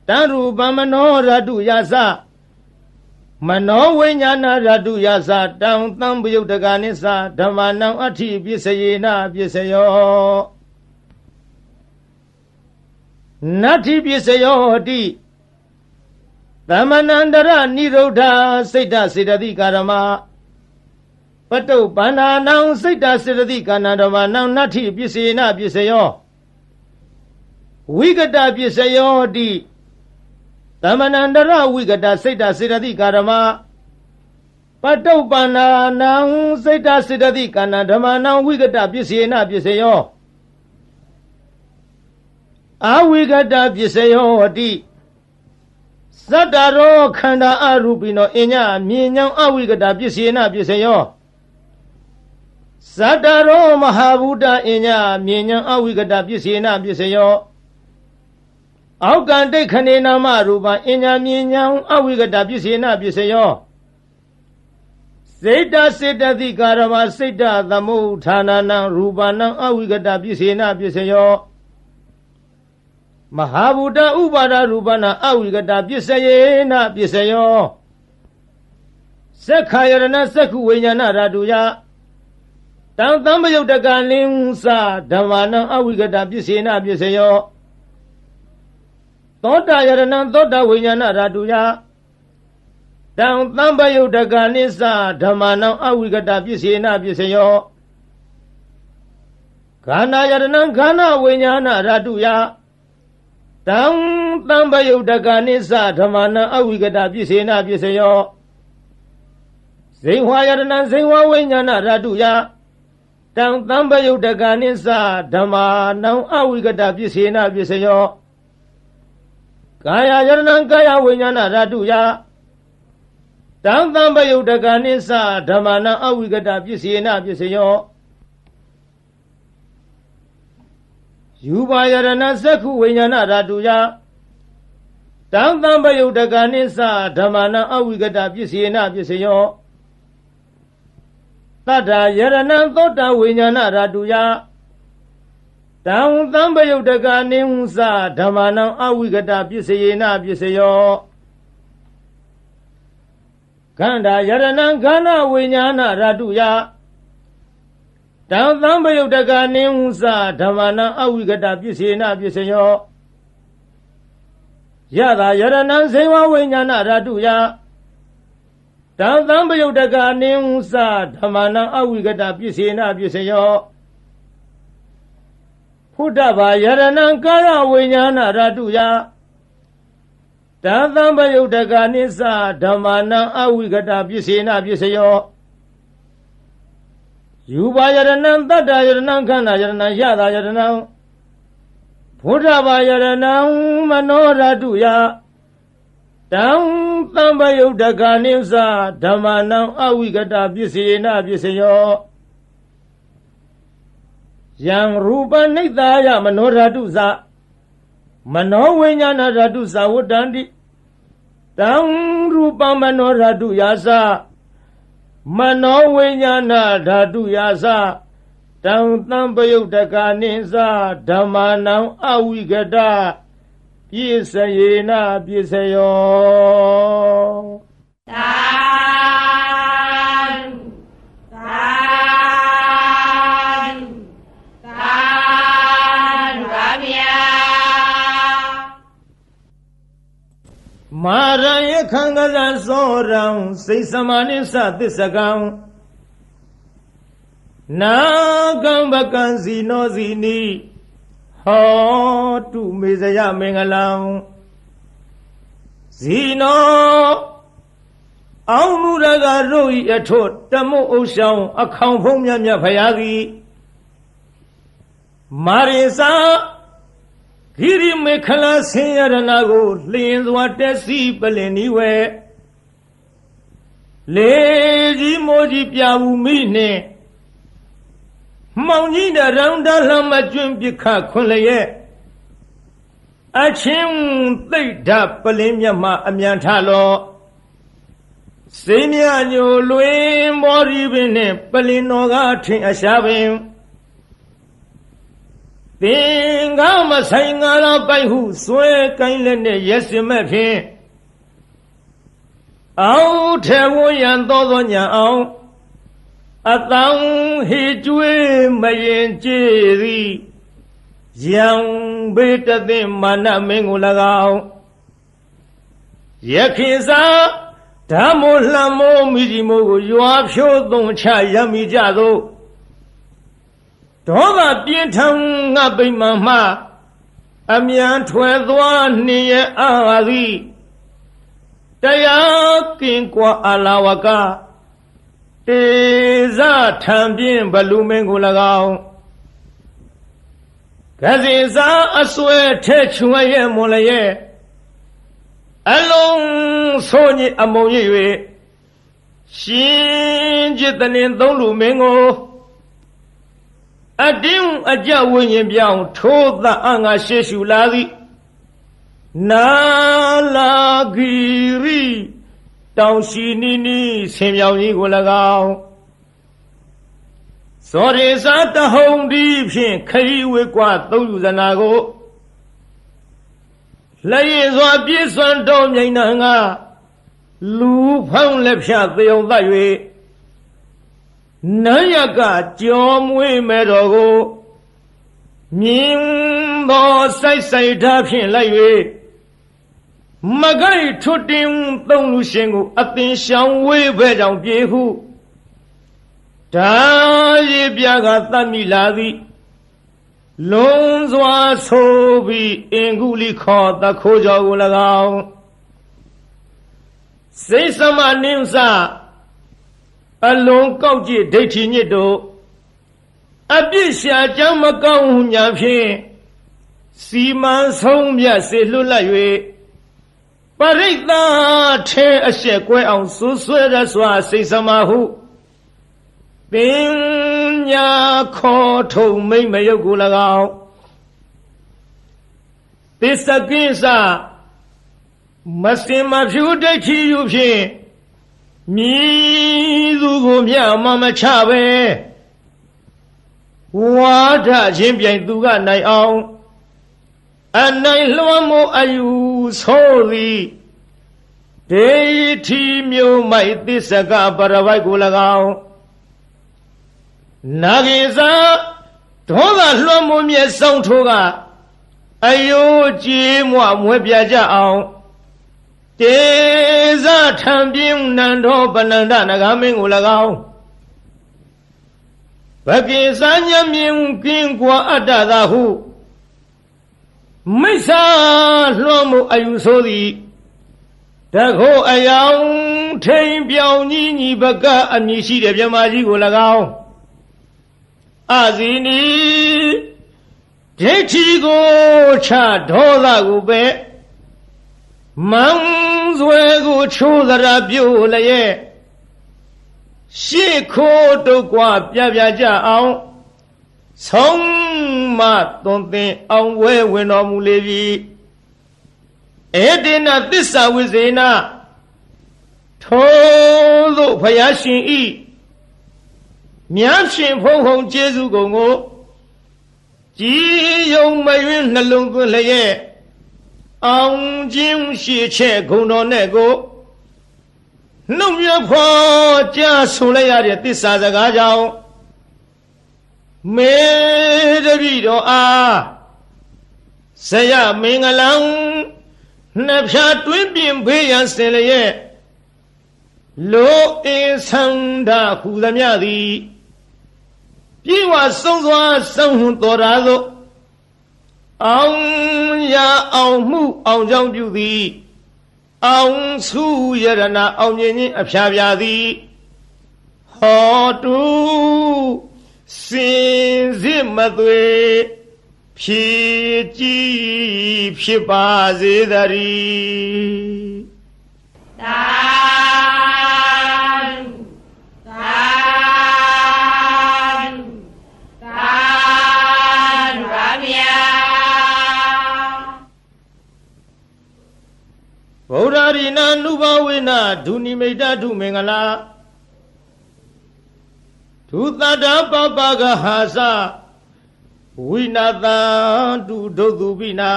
တံရူပမနောဓာတုယသမနောဝိညာဏဓာတုယသတံသံပယုတ်တကနိသဓမ္မနံအဋ္ဌိပြည့်စယေနပြည့်စယောနတ္ထိပြည့်စယောတိသမဏန္တရနိရုဒ္ဓစိတ်တစေတသိကာရမပတုပ္ပန္နာနံစိတ်တစေတသိကာဏဓမ္မနံနတ္ထိပြည့်စယေနပြည့်စယောဝိကတပြည့်စယောတိသမဏန္တရဝိကတစိတ်တစေတသိကာရမပတုပ္ပန္နာနံစိတ်တစေတသိကာဏဓမ္မနံဝိကတပြည့်စယေနပြည့်စယောအဝိကတပစ္စယောတိသတ္တရောခန္ဓာအရူပိနောအညမြင်ညာအဝိကတပစ္စယေနပစ္စယောသတ္တရောမဟာဗုဒ္ဓအညမြင်ညာအဝိကတပစ္စယေနပစ္စယောအောက်ကံဒိဋ္ဌနေနာမရူပအညမြင်ညာအဝိကတပစ္စယေနပစ္စယောစေတစေတသိကာရမစိတ်တသမုဋ္ဌာနနံရူပနံအဝိကတပစ္စယေနပစ္စယောမဟာဗုဒ္ဓဥပါဒရူပနာအဝိကတပစ္စယေနပစ္စယောသက္ခာယရဏသက္ခုဝိညာဏဓာတုယတံသံပယုတ်တကနိသဓမ္မနံအဝိကတပစ္စယေနပစ္စယောသောတာယရဏသောတာဝိညာဏဓာတုယတံသံပယုတ်တကနိသဓမ္မနံအဝိကတပစ္စယေနပစ္စယောခန္ဓာယရဏခန္ဓာဝိညာဏဓာတုယတံသံပယုတ်တကနိသဓမ္မနံအဝိကတပစ္စေနပစ္စယောဇိဝယရဏဇိဝဝိညာဏဓာတုယတ တံသံပယုတ်တကနိစ္စဓမ္မာနံအဝိကတပစ္စေနပစ္စယောကာယယရဏံကာယဝိညာဏဓာတုယတံသံပယုတ်တကနိစ္စဓမ္မာနံအဝိကတပစ္စေနပစ္စယောယူပါယရဏသက္ခုဝိညာဏဓာတုယတံသံပယုတ်တကနိစ္စဓမ္မာနံအဝိကတပစ္စေနပစ္စယောတတ္ထာယရဏံသောတာဝိညာဏဓာတုယတံသံပယုတ်တကနိဟုသဓမ္မာနံအဝိကတပစ္စယေနပစ္စယောခန္ဓာယရဏံခန္ဓာဝိညာဏဓာတုယတံသံပယုတ်တကနိဟုသဓမ္မာနံအဝိကတပစ္စယေနပစ္စယောယတာယရဏံဇေဝဝိညာဏဓာတုယတံသံပယုတ်တကနိဟုသဓမ္မာနံအဝိကတပစ္စေနပစ္စယောဖုဒ္ဓဘာယရဏံကာယဝိညာဏဓာတုယတံသံပယုတ်တကနိစ္စဓမ္မာနံအဝိကတပစ္စေနပစ္စယောယူပါယရဏံတတ္တယရဏံခန္ဓာယရဏံယတာယရဏံဖုဒ္ဓဘာယရဏံမနောဓာတုယတံသံပယုတ်တကနိစ္စဓမ္မာနံအဝိကတပစ္စေနပစ္စယောယံရူပနိတ္တာယမနောဓာတုသမနောဝိညာဏဓာတုသဝတ္တန္တိတံရူပမနောဓာတုယာသမနောဝိညာဏဓာတုယာသတံသံပယုတ်တကနိစ္စဓမ္မာနံအဝိကတပစ္စယေနပစ္စယောသာမာရယခံကဇသောရံစိတ်စမနိသသစ္စကံနာကံပကံစီနောစီနိဟောတုမေဇယမင်္ဂလံဇီနောအောင်မူရကတို့ဤအထွတ်တမုတ်ဥဆောင်အခေါင်ဖုံးမြတ်မြတ်ဖရာသည်မာရိစာဂိရိမေခလာဆင်းရဏကိုလျင်စွာတက်စီပလင်ဤဝဲလေကြီးမိုးကြီးပြဘူးမိနှင့်မောင်ကြီးတရောင်တလှမကျွန်းပြခခွန်လျက်အချင်းသိဒ္ဓပလင်းမြတ်မှအမြန်ထလောစိမ့်မြညိုလွင်မောရီပင်နှင့်ပလင်းတော်ကထင်အရှားပင်သင်္ကာမဆိုင်ငါလာပိုက်ဟုဆွဲကိုင်းလက်နဲ့ရက်စင်မဲ့ဖြင့်အောင်ထဲဝရန်သောညာအောင်အတောင်ဟေကျွေးမရင်ကြည်သည်ယံဘေတသိမာနမင်းကို၎င်းယခင်စာဓမ္မိုလှမိုးမိကြီးမိုးကိုရွာဖြိုးသွန်ချရမိကြသောဒေါသပြင်းထန်ငါပိမှန်မှအမြန်ထွယ်သွားနှင်ရအာသည်တရားကင်ကွာအလာဝကတေဇထံပြင်းဘလူမင်းကို၎င်းကစီစာအဆွဲထဲချွဲရဲ့မွန်လည်းရဲ့အလုံးဆိုးညစ်အမုံရ၍ရှင်จิตတနသုံးလူမင်းကိုအတင်းအကြဝိညာဉ်ပြောင်းထိုးသအငါရှေ့ရှုလာသည်နာလာဂီရီတောင်ရှိနီနီဆင်မြောင်ကြီးကို၎င်းစောရေစာတဟုံဒီဖြင့်ခရီးဝေကွာသုံးယူဇနာကိုလက်ရည်စွာပြည့်စွမ်းတော်မြိန်နာငါလူဖောင်းလက်ဖြတ်သေုံသတ်၍နန်းရကကြောမွေးမဲ့တော်ကိုမြင်းသောစိုက်စိုက်ထားဖြင့်လိုက်၍မကိုက်ထွတ်တင်သုံးလူရှင်ကိုအသင်ရှောင်ဝေးပဲကြောင့်ပြေဟုဒါရည်ပြကသတ်မိလာသည်လုံးစွာဆိုပြီးအင်္ဂုလိခေါ်သခိုးကြောကို၎င်းစိတ်သမနင်းစအလုံးကောက်ကြည့်ဒိဋ္ဌိညစ်တို့ အပြစ်ရှာကြောင်းမကောင်းဟုညာဖြင့်စီမံဆုံးမြတ်စေလွတ်လပ်၍ပရိသတ်ထဲအရှက်ကွဲအောင်ဆူဆွဲရစွာစိတ်စမာဟုပညာခေါ်ထုံမိမ့်မယုတ်ကို၎င်းသစ္စကိစ္စမစင်မဖြူဒိဋ္ဌိယူဖြင့်မြည်သူကိုမျှမမချပဲဝါဒချင်းပြိုင်သူကနိုင်အောင်အနိုင်လွှမ်းမိုးအယူဆိုသည်ဒေထီမျိုးမိုက်သစ္စကပရဝိုက်ကို၎င်းနာဂိဇာဒေါသလွှမ်းမိုးမြဲဆောင်ထိုးကအယိုးကြေးမွမွဲပြကြအောင်တေဇထံပြင်းနန္ဒောပနန္ဒနဂမင်းကို၎င်းဘကိစာညမြင်ကင်းကွာအတ္တသာဟုမိစ္ဆာလွှမ်းမိုးအယူဆိုသည်တခိုးအယောင်ထိန်ပြောင်ကြီးညီဘကအမည်ရှိတဲ့မြမကြီးကို၎င်းအဇီနီဒိဋ္ဌိကိုချဒေါသကိုပဲမန်းဇွဲကိုချိုးသရာပြုတ်လျက်ရှေ့ခိုးတုတ်ကွာပြပြကြအောင်ဆုံးမသွန်သင်အောင်ဝဲဝင်တော်မူလေပြီဧတေနသစ္စာဝိဇေနထိုသို့ဖယားရှင်ဤမြတ်ရှင်ဖုံဖုံကျေးဇူးကုန်ကိုကြည်ယုံမယွင်းနှလုံးသွင်းလျက်အောင်ခြင်းရှိချက်ဂုဏ်တော်နဲ့ကိုနှုတ်မြဖော်ကြားဆိုလိုက်ရတဲ့သစ္စာစကားကြောင့်မေတ္တိတော်အားဇယမင်္ဂလံနှစ်ဖြာတွင်းပြင်ဖေးရန်စင်လျက်လိုအင်းဆန္ဒဟူသမျှသည်ပြေဝဆုံးစွာဆုံးဟွန်တော်ရာသို့အောင်ရအောင်မှုအောင်ကြောင့်ပြုသည်အောင်စုယရဏအောင်မြင်ခြင်းအဖျားပြသည်ဟောတုစင်စစ်မသွေဖြည့်ကြည်ဖြစ်ပါစေတည်းသာဗုဒ္ဓရိနာနုဘဝေနဒုနိမိတ်ဒုမင်္ဂလာဒုသတ္တပပကဟာစဝိနာတံတုဒုသူပိနာ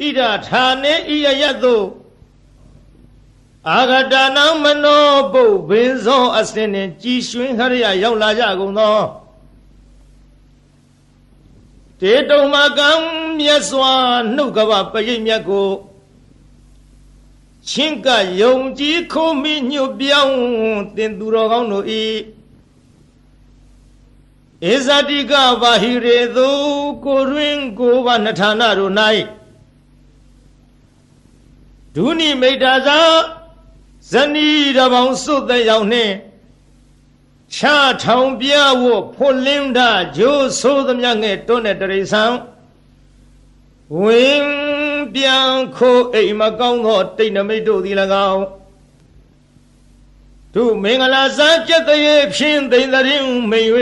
ဣဒဌာနေဣယယတုအာဂတနံမနောပုဗ္ဗင်္ဇောအစင်းနှင့်ကြည်ရွှင်ဟရိယရောက်လာကြကုန်သောတေတုံမကံမြတ်စွာနှုတ်ကပပရိတ်မြတ်ကိုချင်းကယုံကြည်ခိုးမိညွတ်ပြောင်းတင်သူတော်ကောင်းတို့ဤဧဇတိကဘာဟိရေသူကိုတွင်ကိုဘာနှဌာနတို့၌ဒုနိမိတ်တာသာဇနီးတပေါင်းစွတ်တဲ့ရောက်နှင့်ချထောင်ပြဝဖွလင်းတာဂျိုးဆိုးသမျှငဲ့တွန်းတဲ့တရိษံဝင်ပြန်ခိုးအိမ်မကောင်းသောတိတ်နမိတ်တို့သည်၎င်းသူမင်္ဂလာစားကျက်တရေဖြင့်သိမ့်တဲ့မိန်၍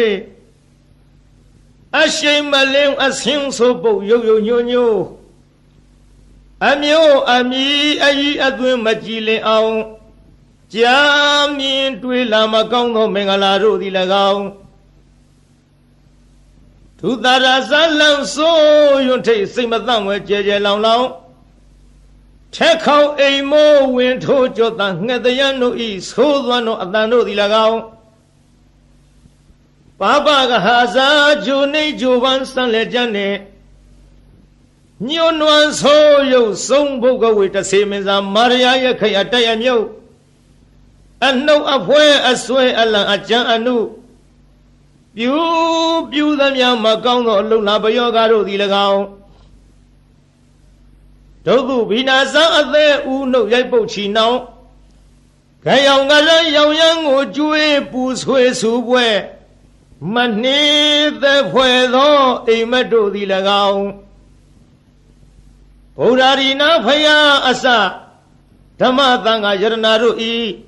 အရှိန်မလင်းအဆင်းဆိုပုတ်ရုပ်ရုပ်ညို့ညို့အမျိုးအမီအကြီးအသွင်းမကြည်လင်အောင်ကြာမြင်တွေ့လာမကောင်းသောမင်္ဂလာတို့သည်၎င်းသူသာရဇလံဆိုယွန်းထိတ်စိတ်မသန့်ဝဲကြဲကြဲလောင်လောင်ထက်ခေါအိမ်မိုးဝင်ထိုးကြောတန်ငှက်တရံတို့ဤသိုးသွမ်းတို့အတန်တို့သည်၎င်းပပကဟာဇာဂျိုနေဂျိုပန်းစံလေကြတဲ့ညွန်းနွမ်းဆိုရုပ်ဆုံးဘုတ်ကဝေတစေမင်းစာမာရယာရဲ့ခရတရမြုပ်အနှုတ်အဖွဲအဆွဲအလံအကြံအနုပြူသမျှမကောင်းသောအလုံးလာပယောဂါတို့သည်၎င်းဒုက္ခဘိနာဇံအသေးဥနှုတ်ရိုက်ပုတ်ချီနှောင်း Gayong ngala yang ujue puswe subwe Mani the puedo imadu dilagaw Purarina phaya asa Dhamatanga yarnaru I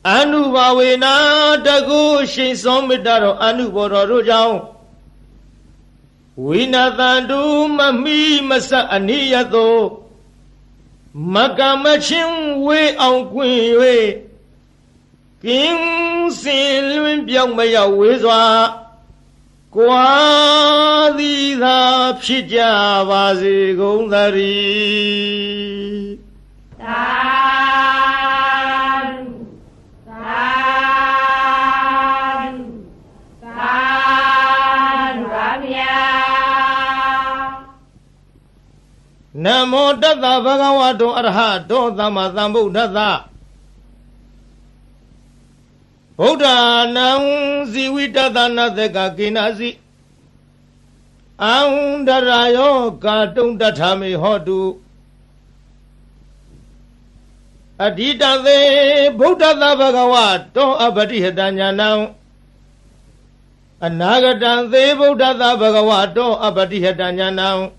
Anu bawena dagu shin somidaro anu bororo jaw Winatandu mami masa aniyato Makamachin we ang we King silwin biyang maya wizwa Kwa di da pshidya vazi gongdari Namo Tassa Bhagavato Arahato Samma Sambuddhassa Buddha Nang Zivittata Natheka Kinasi Aundarayo Katung Tathami Hotu Aditase Buddha Bhagavato Abadihitanyana Anagatanse Buddha Bhagavato Abadihitanyana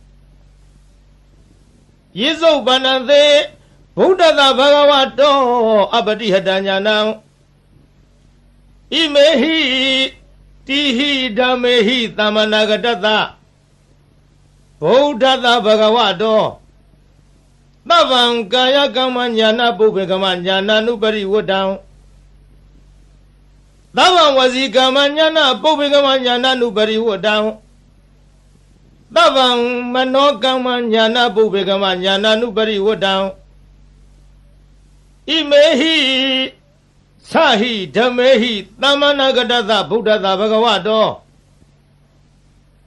Yesu Bananse Buddha Bhagavato Abadihitanyana Imehi Tihi Dhamehi Tamanagatata Buddha Bhagavato Bhavam Kaya Kamanyana Bhubhe Kamanyana Nupari Vodam Bhavam Vasi Kamanyana Bhubhe Kamanyana Nupari Vodam Bhavam Mano Kamanyana Bhubhe Kamanyana Nupari Vodam Imehi Sahi Dhamehi Tamanagatata Buddha Bhagavato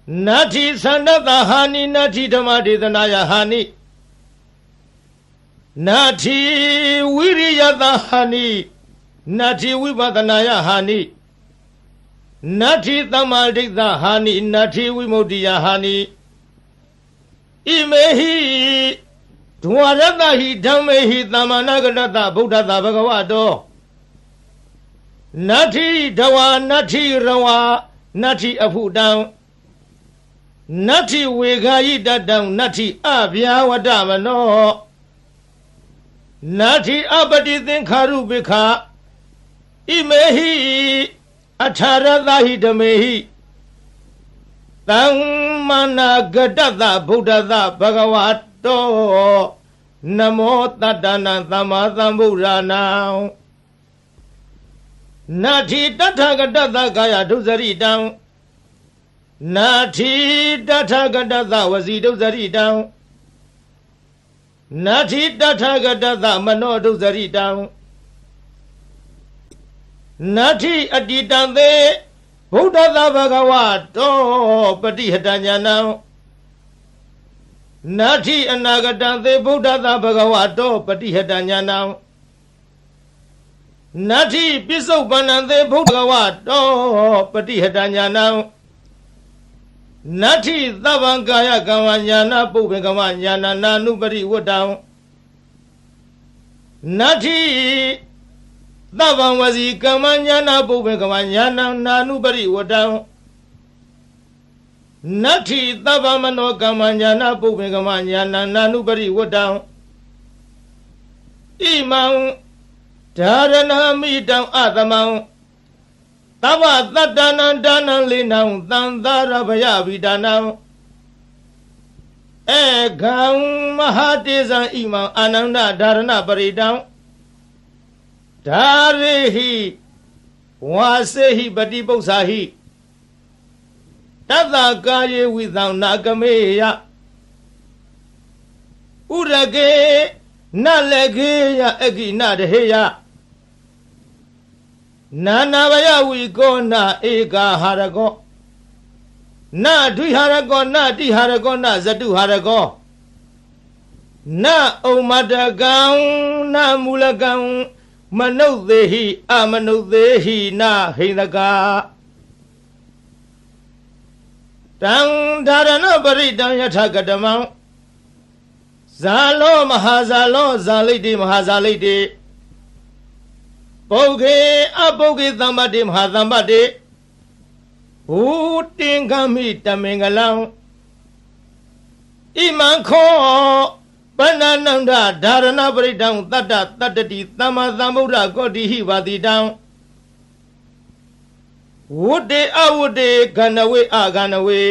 Nati Sandata Hani Nati Dhammadithanaya Hani Nati Viriyata Hani Nati Vipadanaya Hani Nati Tamaditha Hani Nati Vimuddiya Hani Imehi Dwaratahi Dhammehi Tamanagatata Buddha Bhagavato Nati Dawa Nati Rawa Nati Apudam Nati Vegayitadam Nati Abhyawadamano Nati Abadithinkharu Bikha Imehi Atharadahi Dhamehi Tammanagatata Buddha Bhagavato Namo Tattana Samma Sambuddhana Nati Tathagata Kaya Dusaritam Nati Tathagata Vasi Dusaritam Nati Tathagata Mano Dusaritam Nati Aditante Buddha Bhagavato Patihitanyana Nati Anagatante Buddha Bhagavato Patihitanyana Nati Pisopanante Bhagavato Patihitanyana Nati Tavankaya Kamanyana Bhubhe Kamanyana Nanupari Vodam Nati Tavanvasi Kamanyana Bhubhe Kamanyana Nanupari Vodam Nati Tavamano Kamanyana Bhubhe Kamanyana Nanupari Vodam Imam Dharana Midam Adamam Tava Tattana Dana Linam Tandara Bhaya Vidanam Ekam Mahatesa Imam Ananda Dharana Paridam Dharehi Vasehi Bhatipausahi Tata Kaye Vidam Nagameya Urage Nalegeya Egi Nadeheya Nanavaya Vigo Na Eka Harago Na Dviharago Na Diharago Na Zatuharago Na Omadagam Na Mulagam Manodhehi Amanodhehi Na Hinaga Tang Dharana Paridam Yathagadamam Zalo Mahazalo Zaliti Mahazaliti ပုဂ္ဂေအပုဂ္ဂေသမ္ပတိမဟာသမ္ပတိဘူတင်ကမိတမင်္ဂလံဣမံခောပဏ္ဏနန္ဒဓာရဏပရိဒံတတ္တတတ္တိသမ္မာသမ္ဗုဒ္ဓကောတိဟိပါတိတံဝုတေအဝုတေခန္ဓဝေအခန္ဓဝေ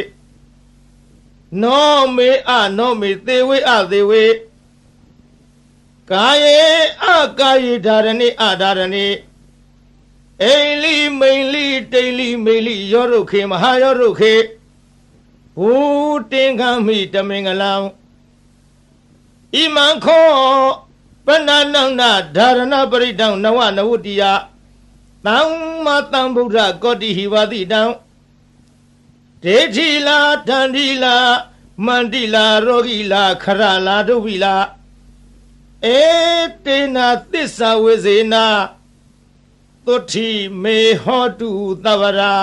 နောမေအနောမေသေဝေအသေဝေကာယေအကာယေဓာရဏိအဓာရဏိအိလိမိန်လိတိန်လိမိန်လိယောရုခေမဟာယောရုခေဘူတင်ခံမိတမင်္ဂလံဣမံခောပဏ္ဏနန္ဒဓာရဏပရိဒံနဝနဝတ္တိယသမ္မာသမ္ဗုဒ္ဓကောတိဟိဝတိတံဒေတိလာတန္တိလာမန္တိလာရောဂိလာခရလာဒုဝိလာဧတေနာသစ္စာဝေဇေနာသုတိမေဟောတုသဗ္ဗရာ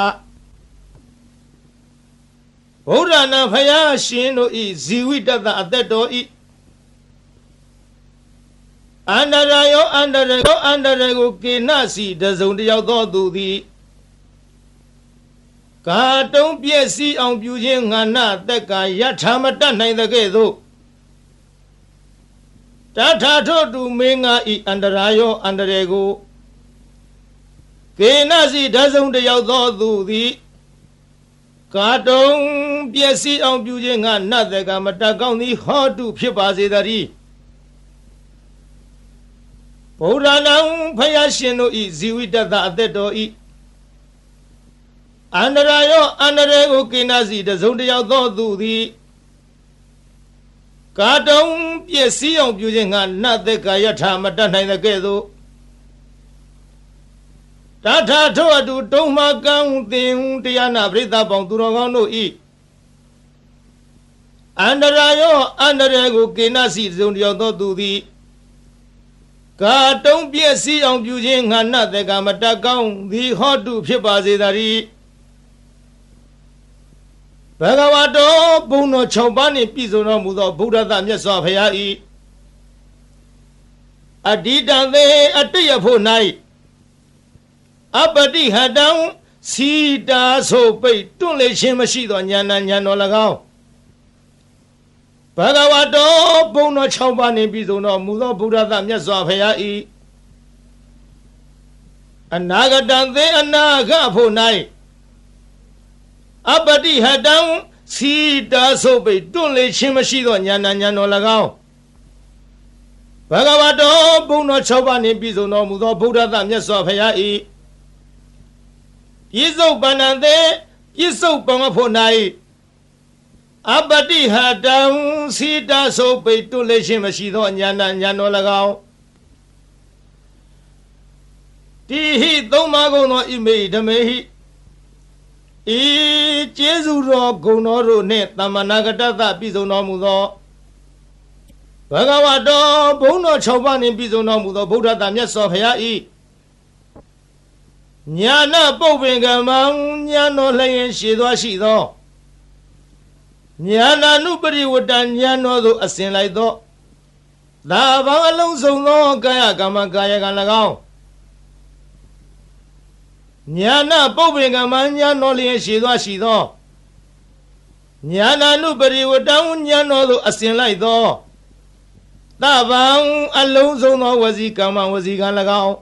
ဗုဒ္ဓနာဖယားရှင်တို့ဤဇီဝိတတအသက်တော်ဤအန္တရာယောအန္တရယောအန္တရကိုကေနစီတစုံတယောက်သောသူသည်ကာတုံးပြည့်စည်အောင်ပြုခြင်းငါနတက်ကယထာမတတ်နိုင်တဲ့ကဲ့သို့တထာထို့တူမင်းငါဤအန္တရာယောအန္တရကိုကေနစီတစုံတယောက်သောသူသည်ကာတုံးပြည့်စည်အောင်ပြုခြင်းငါနတက်ကမတတ်ကောင်းသည်ဟောတုဖြစ်ပါစေတည်းဗုဒ္ဓနာဖယားရှင်တို့ဤဇီဝိတတအသက်တော်ဤအန္တရာယောအန္တရာကိုကိနာစီတစုံတယောက်သောသူသည်ကာတုံးပြည့်စည်အောင်ပြုခြင်းငါနတ်သက်ကာယထာမတတ်နိုင်တဲ့ကဲ့သို့တထာထို့အတူတုံးမကံသင်တရားနာပရိသတ်ပေါင်းသူတော်ကောင်းတို့ဤအန္တရာယောအန္တရာကိုကိနာစီတစုံတယောက်သောသူသည်ကာတုံးပြည့်စည်အောင်ပြုခြင်းငါနတ်သက်ကာမတတ်ကောင်းသည်ဟောတုဖြစ်ပါစေတည်းဘဂဝတောဘုံတော်6ပါးနှင့်ပြည့်စုံတော်မူသောဗုဒ္ဓသမြတ်စွာဘုရား၏အတ္တိတံသေအတ္တယဖို့၌အပတိဟတံစီတာဆိုပိတ်တွန့်လေခြင်းမရှိသောဉာဏ်ဉာဏ်တော်၎င်းဘဂဝတောဘုံတော်6ပါးနှင့်ပြည့်စုံတော်မူသောဗုဒ္ဓသမြတ်စွာဘုရား၏အနာဂတံသေအနာဂဖို့၌အပတိဟတံစီတာဆိုပိတွန့်လေခြင်းမရှိသောဉာဏ်ဉာဏ်တော်၎င်းဘဂဝတောဘုံတော်6ပါးနှင့်ပြည့်စုံတော်မူသောဗုဒ္ဓသမြတ်စွာဘုရား၏ပြည့်စုံပန္နသေပြည့်စုံပံဖို့၌အပတိဟတံစီတာဆိုပိတွန့်လေခြင်းမရှိသောဉာဏ်ဉာဏ်တော်၎င်းတိဟိသုံးပါးကုန်သောဣမေဓမေဟိဤကျေးဇူးတော်ဂုဏ်တော်တို့နှင့်သမ္မာနာဂတသပြည့်စုံတော်မူသောဘဂဝတောဘုံတော်6ပါးနှင့်ပြည့်စုံတော်မူသောဗုဒ္ဓသာမြတ်စွာဘုရား၏ညာနာပုပ္ပင်ကမံညာတော်လျင်ရှိသောရှိသောညာနာနုပရိဝတ္တညာတော်သို့အစဉ်လိုက်သောသာဘာအလုံးစုံသောကာယကမ္မကာယကံ၎င်းညာနာပုပ္ပင်ကမညာတော်လျင်ရှိသောညာနာနုပရိဝတ္တညာတော်သို့အစဉ်လိုက်သောသဗ္ဗံအလုံးစုံသောဝစီကမ္မဝစီကံ၎င်း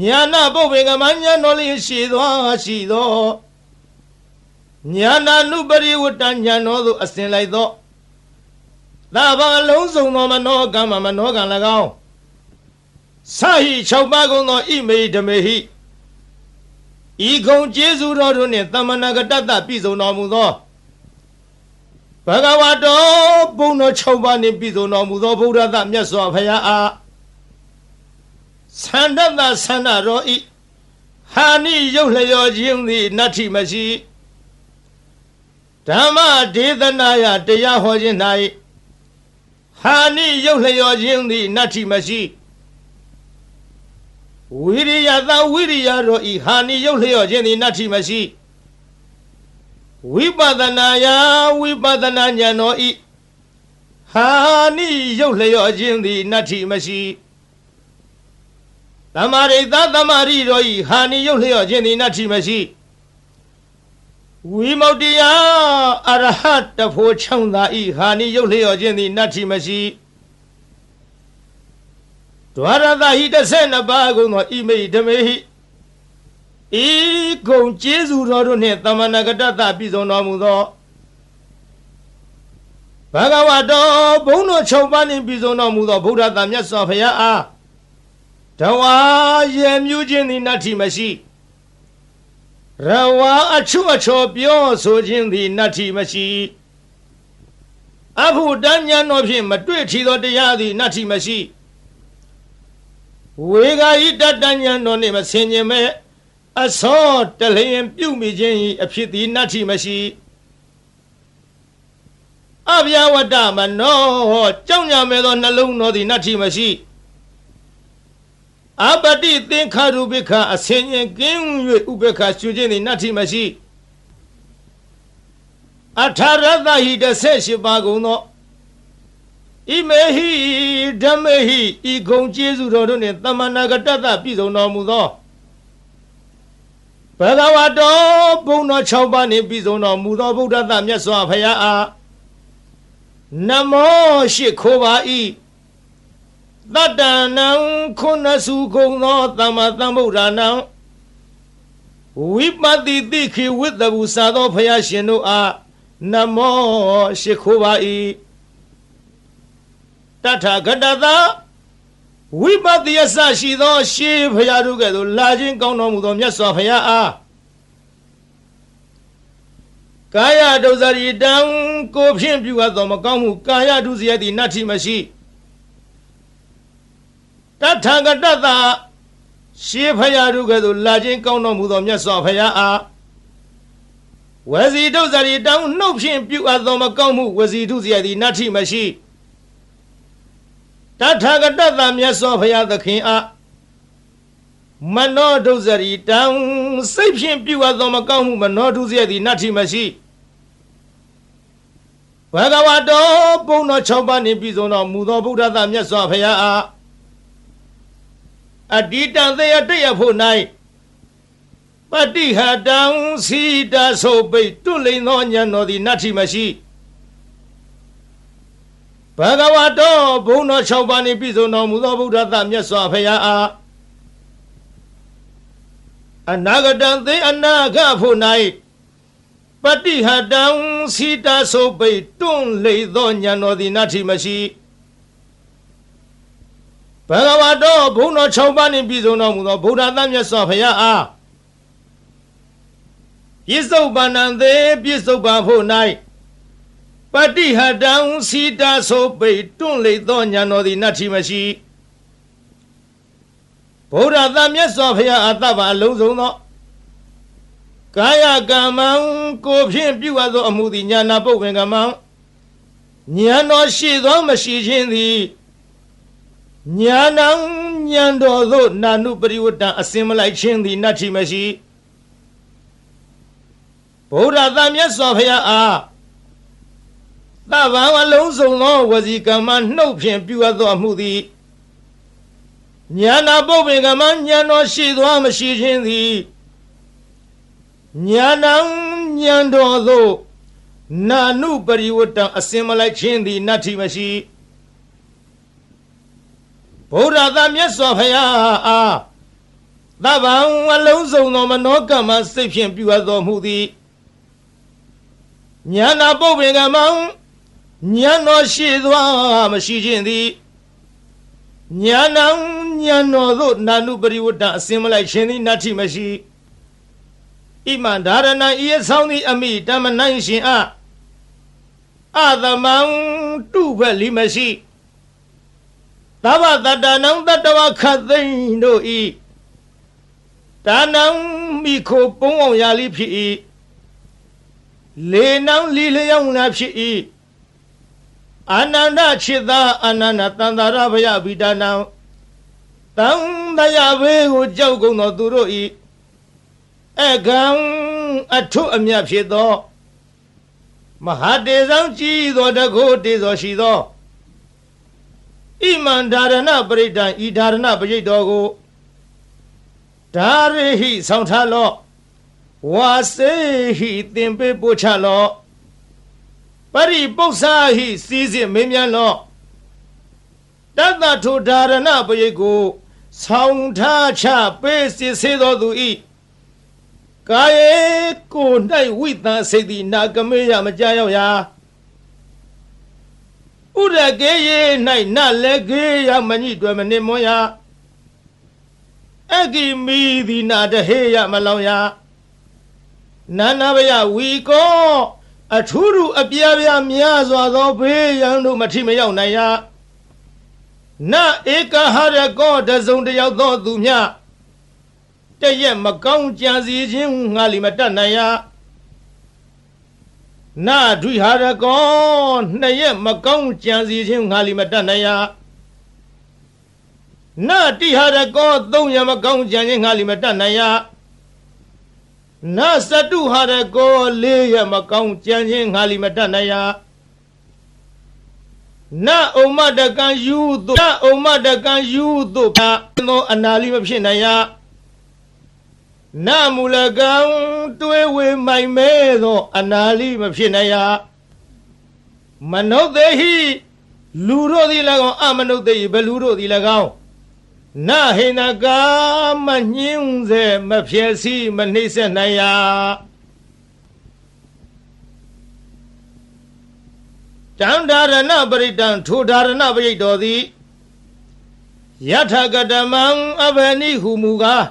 ညာနာပုပ္ပင်ကမညာတော်လျင်ရှိသောညာနာနုပရိဝတ္တညာတော်သို့အစဉ်လိုက်သောသဗ္ဗံအလုံးစုံသောမနောကမ္မမနောကံ၎င်းစာဟိ6ပါးကုန်သောဣမေဓမေဟိဤကုံကျေးဇူးတော်တို့နှင့်သမ္မာနာဂတတပြည့်စုံတော်မူသောဘဂဝတောဘုံတော်6ပါးနှင့်ပြည့်စုံတော်မူသောဗုဒ္ဓသမြတ်စွာဘုရားအားသန္တတသန္တရောဤဟာနိရုပ်လျော်ခြင်းသည်နတ္ထိမရှိဓမ္မဒေသနာယတရားဟောခြင်း၌ဟာနိရုပ်လျော်ခြင်းသည်နတ္ထိမရှိဝိရိယသာဝိရိယတော်ဤဟာနိရုပ်လျော့ခြင်းသည်နတ္ထိမရှိဝိပဿနာယဝိပဿနာဉာဏ်တော်ဤဟာနိရုပ်လျော့ခြင်းသည်နတ္ထိမရှိ သမရိသသမရိတော်ဤဟာနိယုတ်လျော့ခြင်းသည်နတ္ထိမရှိဝိမု ക്തി ယအရဟတဖို့ချောင်းသာဤဟာနိယုတ်လျော့ခြင်းသည်နတ္ထိမရှိဒွါရသဟိ12ပါးကုန်သောဣမိဓမေဟိဤကုံကျေးဇူးတော်တို့နှင့်သမဏဂတတပြည့်စုံတော်မူသောဘဂဝတောဘုန်းတော်6ပါးနှင့်ပြည့်စုံတော်မူသောဗုဒ္ဓသာမြတ်စွာဘုရားအားတဝါရေမြူးခြင်းသည်နတ္ထိမရှိရဝါအချုအချောပြောဆိုခြင်းသည်နတ္ထိမရှိအဘုဒ္ဓဉာဏ်တော်ဖြင့်မတွေ့ထီသောတရားသည်နတ္ထိမရှိဝေဂာယိတတဉာဏ်တော်နှင့်မဆင်ញင်မဲ့အစောတလျင်ပြုမိခြင်း၏အဖြစ်သည်နတ္ထိမရှိအဗျာဝတ္တမနောကြောင့်ညာမဲ့သောနှလုံးတော်သည်နတ္ထိမရှိအပတိသင်္ခါရုပိခအဆင်ញင်ကင်း၍ဥပေက္ခရှုခြင်းသည်နတ္ထိမရှိအထာရသဟိ18ပါးကုန်သောဣမေဟိဓမ္မေဟိဤဂုံကျေးဇူးတော်တို့နှင့်သမဏဂတတပြည့်စုံတော်မူသောဘဂဝတောဘုန်းတော်6ပါးနှင့်ပြည့်စုံတော်မူသောဗုဒ္ဓသမြတ်စွာဘုရားအားနမောရှိခိုးပါ၏တတ္တနံခုနစုကုံသောသမ္မာသမ္ဗုဒ္ဓနာဝိပတိတိခိဝိတ္တဘူစာသောဘုရားရှင်တို့အားနမောရှိခိုးပါ၏တထာဂတသာဝိပတိယဆရှိသောရှေးဘုရားတို့ကဲ့သို့လာခြင်းကောင်းတော်မူသောမြတ်စွာဘုရားအားကာယဒုစရိတံကိုဖြင့်ပြုအပ်သောမကောင်းမှုကာယဒုစရိုက်သည်နတ္ထိမရှိတထာဂတသာရှေးဘုရားတို့ကဲ့သို့လာခြင်းကောင်းတော်မူသောမြတ်စွာဘုရားအားဝစီဒုစရိတံနှုတ်ဖြင့်ပြုအပ်သောမကောင်းမှုဝစီဒုစရိုက်သည်နတ္ထိမရှိတထာဂတသာမြတ်စွာဘုရားသခင်အားမနောဒုစရိတံစိတ်ဖြင့်ပြုအပ်သောမကောင်းမှုမနောဒုစရိုက်သည်နတ္ထိမရှိဘဂဝတောဘုန်းတော်6ပါးနှင့်ပြည့်စုံတော်မူသောဗုဒ္ဓသာမြတ်စွာဘုရားအားအတ္တိတံသေယတ္တယဖို့၌ပတိဟတံစီတဆိုပိတွလိန်သောဉာဏ်တော်သည်နတ္ထိမရှိဘဂဝတောဘုန်းတော်6ပါးနှင့်ပြည့်စုံတော်မူသောဗုဒ္ဓသာမြတ်စွာဘုရားအားအနာဂတံသေအနာဂဖို့၌ပတိဟတံစီတဆိုပိတွန့်လိန်သောဉာဏ်တော်သည်နတ္ထိမရှိဘဂဝတောဘုန်းတော်6ပါးနှင့်ပြည့်စုံတော်မူသောဗုဒ္ဓသာမြတ်စွာဘုရားအားပြစ္ဆုတ်ပန္နံသေပြစ္ဆုတ်ပန်ဖို့၌ပတိဟတံစီတဆိုပိတွန့်လိန်သောဉာဏ်တော်သည်နတ္ထိမရှိဗုဒ္ဓသာမြတ်စွာဘုရားအတ္တပါအလုံးစုံသောကာယကမ္မံကိုဖြင့်ပြုအပ်သောအမှုသည်ဉာဏပုပ္ပင်ကမ္မံဉာဏ်တော်ရှိသောမရှိခြင်းသည်ဉာဏံဉာဏ်တော်သို့နာနုပရိဝတ္တံအစင်မလိုက်ခြင်းသည်နတ္ထိမရှိဗုဒ္ဓသာမြတ်စွာဘုရားအားသဗ္ဗံအလုံးစုံသောဝစီကမ္မနှုတ်ဖြင့်ပြုအပ်သောအမှုသည်ဉာဏပုပ္ပင်ကမ္မဉာဏ်တော်ရှိသောမရှိခြင်းသည်ဉာဏံဉာဏ်တော်သို့နာနုပရိဝတ္တံအစင်မလိုက်ခြင်းသည်နတ္ထိမရှိဗုဒ္ဓသာမြတ်စွာဘုရားအားသဗ္ဗံအလုံးစုံသောမနောကမ္မစိတ်ဖြင့်ပြုအပ်တော်မူသည်ဉာဏပုပ္ပင်ကမ္မဉာဏ်တော်ရှိသောမရှိခြင်းသည်ဉာဏံဉာဏ်တော်သို့နာနုပရိဝတ္တအစင်မလိုက်ခြင်းသည်နတ္ထိမရှိဣမံဒါရဏံဤအဆောင်သည်အမိတမနိုင်ရှင်အားအသမံတုဘလိမရှိသဗ္ဗတတ္တနံတတ္တဝခသိန်တို့ဤဒါနံမိခိုပုံအောင်ရာလိဖြစ်၏လေနံလီလျောင်းနာဖြစ်၏အာနန္ဒจิตသာအာနန္ဒတန္တရဘယဗိဒါနံတံတယဘေကိုကြောက်ကုန်သောသူတို့ဤအကံအထုအမြတ်ဖြစ်သောမဟာတေဇံကြည်သောတကုတေဇောရှိသောဣမံဒါရဏပရိဒံဤဒါရဏပရိတ်တော်ကို ဒါရိဟိဆောင်ထားလော့ဝါစေဟိသင်ပေးပို့ချလော့ပရိပု္ပ္ပာဟိစီစဉ်မင်းမြန်းလော့တတ္တထုဒါရဏပရိတ်ကိုဆောင်ထားချပေးစစ်ဆေးတော်သူဤကာယေကို၌ဝိသစိတ်သည်နာကမေယမကြရောက်ရာဥရကေယေ၌နလည်းကေယမညိတွယ်မနေမွန်ရာအဂိမီသည်နာတဟေယမလောင်ရာနာနာဘယဝီကောအထူးထူးအပြားပြားများစွာသောဘေးရန်တို့မထိမရောက်နိုင်ရာနဧကဟရကောတစုံတယောက်သောသူမြတရက်မကောင်းကြံစီခြင်းငါလီမတတ်နိုင်ရာနဒွိဟာရကောနှစ်ရက်မကောင်းကြံစီခြင်းငါလီမတတ်နိုင်ရာနတိဟာရကောသုံးရက်မကောင်းကြံခြင်းငါလီမတတ်နိုင်ရာနစတုဟာရကောလေးရက်မကောင်းကြံခြင်းငါလီမတတ်နိုင်ရာနဥမတကံယူသို့သောအနာလီမဖြစ်နိုင်ရာနမူလကံတွေးဝေမိုင်မဲသောအနာလီမဖြစ်နိုင်ရာမနုဿေဟိလူတို့သည်၎င်းအမနုဿေဟိဘလူတို့သည်၎င်းနဟိနကာမညင်းစေမဖြစ်စီမနှိမ့်ဆက်နိုင်ရာတံဒါရဏပရိတံထိုဒါရဏပရိတ်တော်သည်ယထကတမံအဘနိဟုမူကား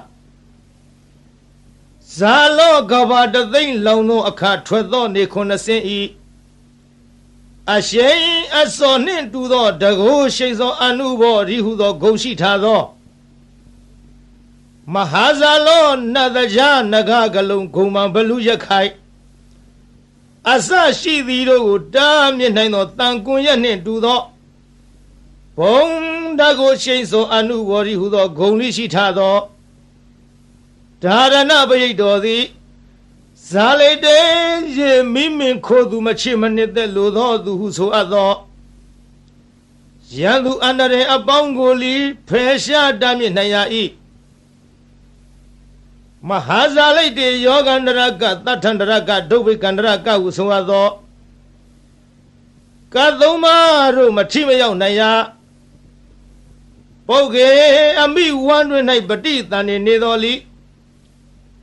ဇာလောကဘာတသိမ့်လောင်သောအခါထွက်သောနေ90ဤအရှိန်အစောနှင့်တူသောတကုရှိန်သောအနုဘောရိဟုသောဂုံရှိထားသောမဟာဇာလောနတကြနဂကလုံးဂုံမံဘလူရခိုင်အစရှိသည်တို့ကိုတားမြစ်နိုင်သောတန်ကွန်ရက်နှင့်တူသောဘုံတကုရှိန်သောအနုဘောရိဟုသောဂုံလိရှိထားသောဒါရဏပရိတ်တော်သည်ဇာလိတေရေမိမင်ခိုသူမချစ်မနစ်သက်လိုသောသူဟုဆိုအပ်သောရန်သူအန္တရာယ်အပေါင်းကိုလီဖယ်ရှားတားမြစ်နိုင်ရ၏မဟာဇာလိတေယောဂန္တရကသတ္ထန္တရကဒုဗ္ဗေကန္တရကဟုဆိုအပ်သောကသုံးပါးတို့မထိမရောက်နိုင်ရပုဂ္ဂေအမိဝမ်းတွင်၌ပฏิတန်နေတော်လီ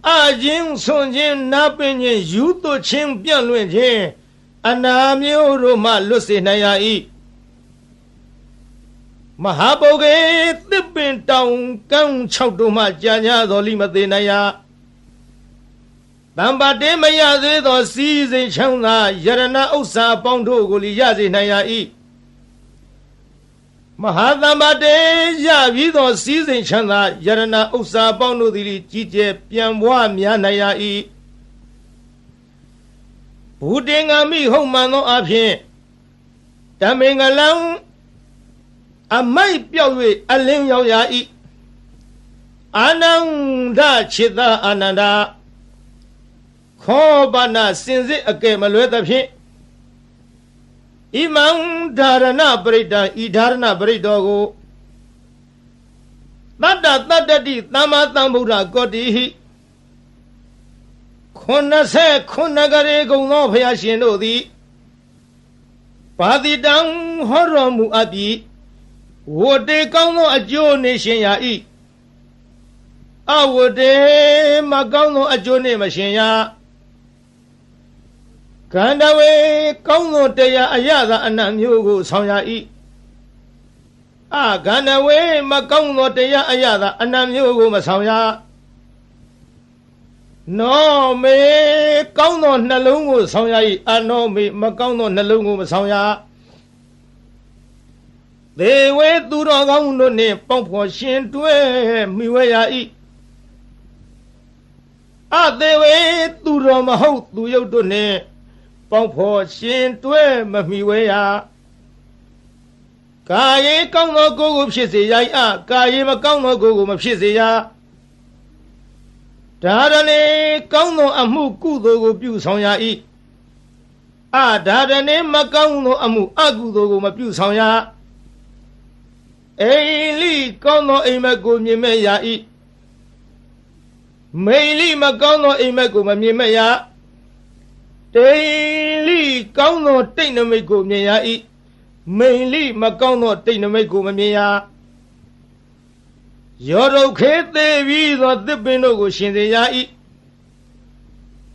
အချင်းဆွန်ခြင်းနာပင်ခြင်းယူသွခြင်းပြန့်လွင့်ခြင်းအနာမျိုးတို့မှလွတ်စေနိုင်ရ၏မဟာပုဂ္ဂေသစ်ပင်တောင်ကန်း6တို့မှကြာညာတော်လိမသေးနိုင်ရတံပါတေမရသေးသောစီးစိမ်ချမ်းသာယရဏဥစ္စာအပေါင်းတို့ကိုလီရစေနိုင်ရ၏မဟာသမ္ပါတေရပြီးသောစီးစိမ်ချမ်းသာယရဏဥစ္စာအပေါင်းတို့သည်ကြီးကျယ်ပြန်ပွားများနိုင်ရ၏ဘူတေငါမိဟုတ်မှန်သောအဖြစ်တမင်္ဂလံအမိုက်ပြောက်၍အလင်းရောက်ရ၏အာနန္ဒခြေသာအာနန္ဒခောပနာစင်စစ်အကဲမလွဲသဖြင့်ဣမံဒါရဏပရိတံဤဒါရဏပရိတ်တော်ကိုတတ္တတတ္တတိသမ္မာသမ္ဗုဒ္ဓကောတိဟိ89ကရေကုံသောဘုရားရှင်တို့သည်ပါတိတံဟောတော်မူအပ်ပြီးဝတ္တေကောင်းသောအကျိုးနေရှင်ရာ၏အဝတ္တေမကောင်းသောအကျိုးနေမရှင်ရာကန္တဝေကောင်းသောတရားအရသာအနတ်မျိုးကိုဆောင်ရ၏ကန္တဝေမကောင်းသောတရားအရသာအနတ်မျိုးကိုမဆောင်ရနောမေကောင်းသောနှလုံးကိုဆောင်ရ၏အနောမေမကောင်းသောနှလုံးကိုမဆောင်ရသေဝေသူတော်ကောင်းတို့နှင့်ပေါင်းဖော်ရှင်တွဲမိဝဲရ၏အသေဝေသူတော်မဟုတ်သူယုတ်တို့နှင့်ပေါင်းဖော်ရှင်တွဲမမိဝဲရကာယေကောင်းသောကိုယ်ကိုဖြစ်စေရ၏ကာယေမကောင်းသောကိုယ်ကိုမဖြစ်စေရဒါရဏေကောင်းသောအမှုကုသိုလ်ကိုပြုဆောင်ရ၏ဒါရဏေမကောင်းသောအမှုအကုသိုလ်ကိုမပြုဆောင်ရအိလိကောင်းသောအိမ်မက်ကိုမြင်မဲ့ရ၏ မိန်လိမကောင်းသောအိမ်မက်ကိုမမြင်မရတိန်လိကောင်းသောတိတ်နမိတ်ကိုမြင်ရ၏မိန်လိမကောင်းသောတိတ်နမိတ်ကိုမမြင်ရရောဒုတ်ခေသေးပြီးသောသစ်ပင်တို့ကိုရှင်စေရ၏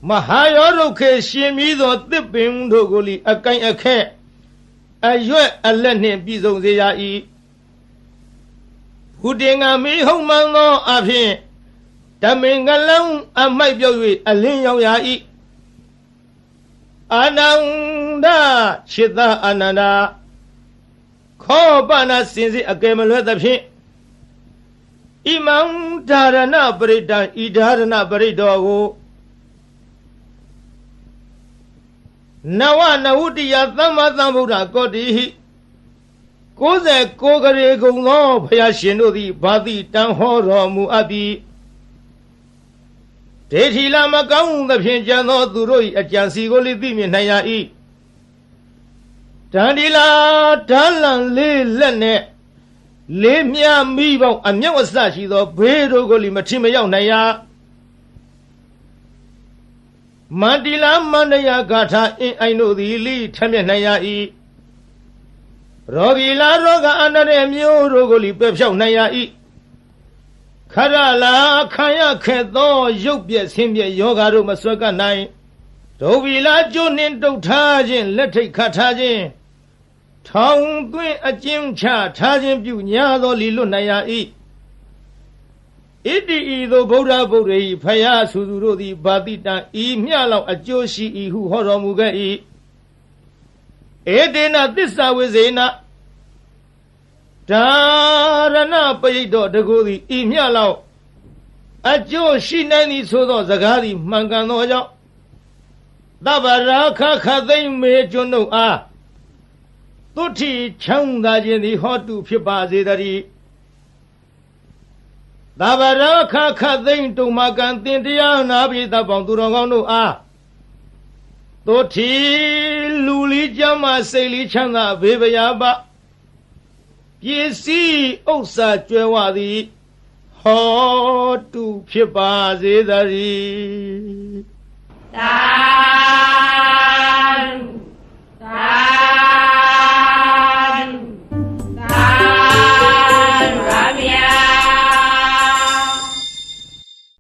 မဟာရောဒုတ်ခေရှင်ပြီးသောသစ်ပင်တို့ကိုလိအကိုင်အခက်အရွက်အလက်နှင့်ပြည့်စုံစေရ၏ဘုတင်ကမိဟုံမှန်သောအဖြစ်ဓမင်္ဂလံအမိုက်ပြောက်၍အလင်းရောက်ရ၏အာနန္ဒခြေသာအာနန္ဒာခောပနာစင်စစ်အကယ်မလွဲသဖြင့်ဣမံဓာရဏပရိတံဤဓာရဏပရိတောကိုနဝနဝုတ္တိယသမ္မာသမ္ဗုဒ္ဓကောတိဟိ69ကရေကုံသောဘုရားရှင်တို့သည်ဘာတိတံဟောတော်မူအပ်သည်ဒေထီလာမကောင်းသဖြင့်ကြံသောသူတို့၏အကြံစီကိုလိသိမြင်နိုင်ရ၏တန်ဒီလာဓာလံလေးလက်နဲ့လေးမြမိပေါင်းအမြောက်အစရှိသောဘေးတို့ကိုလိမထင်မရောက်နိုင်ရမန္တိလာမန္တရာဂါထာအင်းအိုင်တို့သည်လိထမျက်နိုင်ရ၏ရောဂီလာရောဂအန္တရာယ်မျိုးတို့ကိုလိပယ်ဖြောက်နိုင်ရ၏ခရလာခံရခဲ့သောရုပ်ပြက်ဆင်းပြက်ယောဂါတို့မဆွဲကနိုင်ဒုဗီလာကျိုးနှင့်တုတ်ထားခြင်းလက်ထိတ်ခတ်ထားခြင်းထောင်သွင်းအကျဉ်းချထားခြင်းပြုညာသောလီလွတ်နိုင်ရ၏ဣတိဤသို့ဗုဒ္ဓဗုဒ္ဓ၏ဖယားဆူသူတို့သည်ဘာတိတံဤမျှလောက်အကျိုးရှိ၏ဟုဟောတော်မူခဲ့၏ဧတေနသစ္စာဝိဇေနဓာရဏပရိတ်တော်တကူသည်ဤမျှလောက်အကျိုးရှိနိုင်သည်ဆိုသောစကားသည်မှန်ကန်သောကြောင့်သဗ္ဗရာခခသိမ့်မေကျွန်းတို့အားသုတိချမ်းသာခြင်းသည်ဟောတုဖြစ်ပါစေတည်းသဗ္ဗရာခခသိမ့်တုံမကံတင်တရားနာပိသပေါင်းသူတော်ကောင်းတို့အားသုတိလူလီကျမ်းမာစိတ်လီချမ်းသာဘေးပရာပပစ္စည်းဥစ္စာကျွဲဝသည်ဟောတုဖြစ်ပါစေတည်းသာ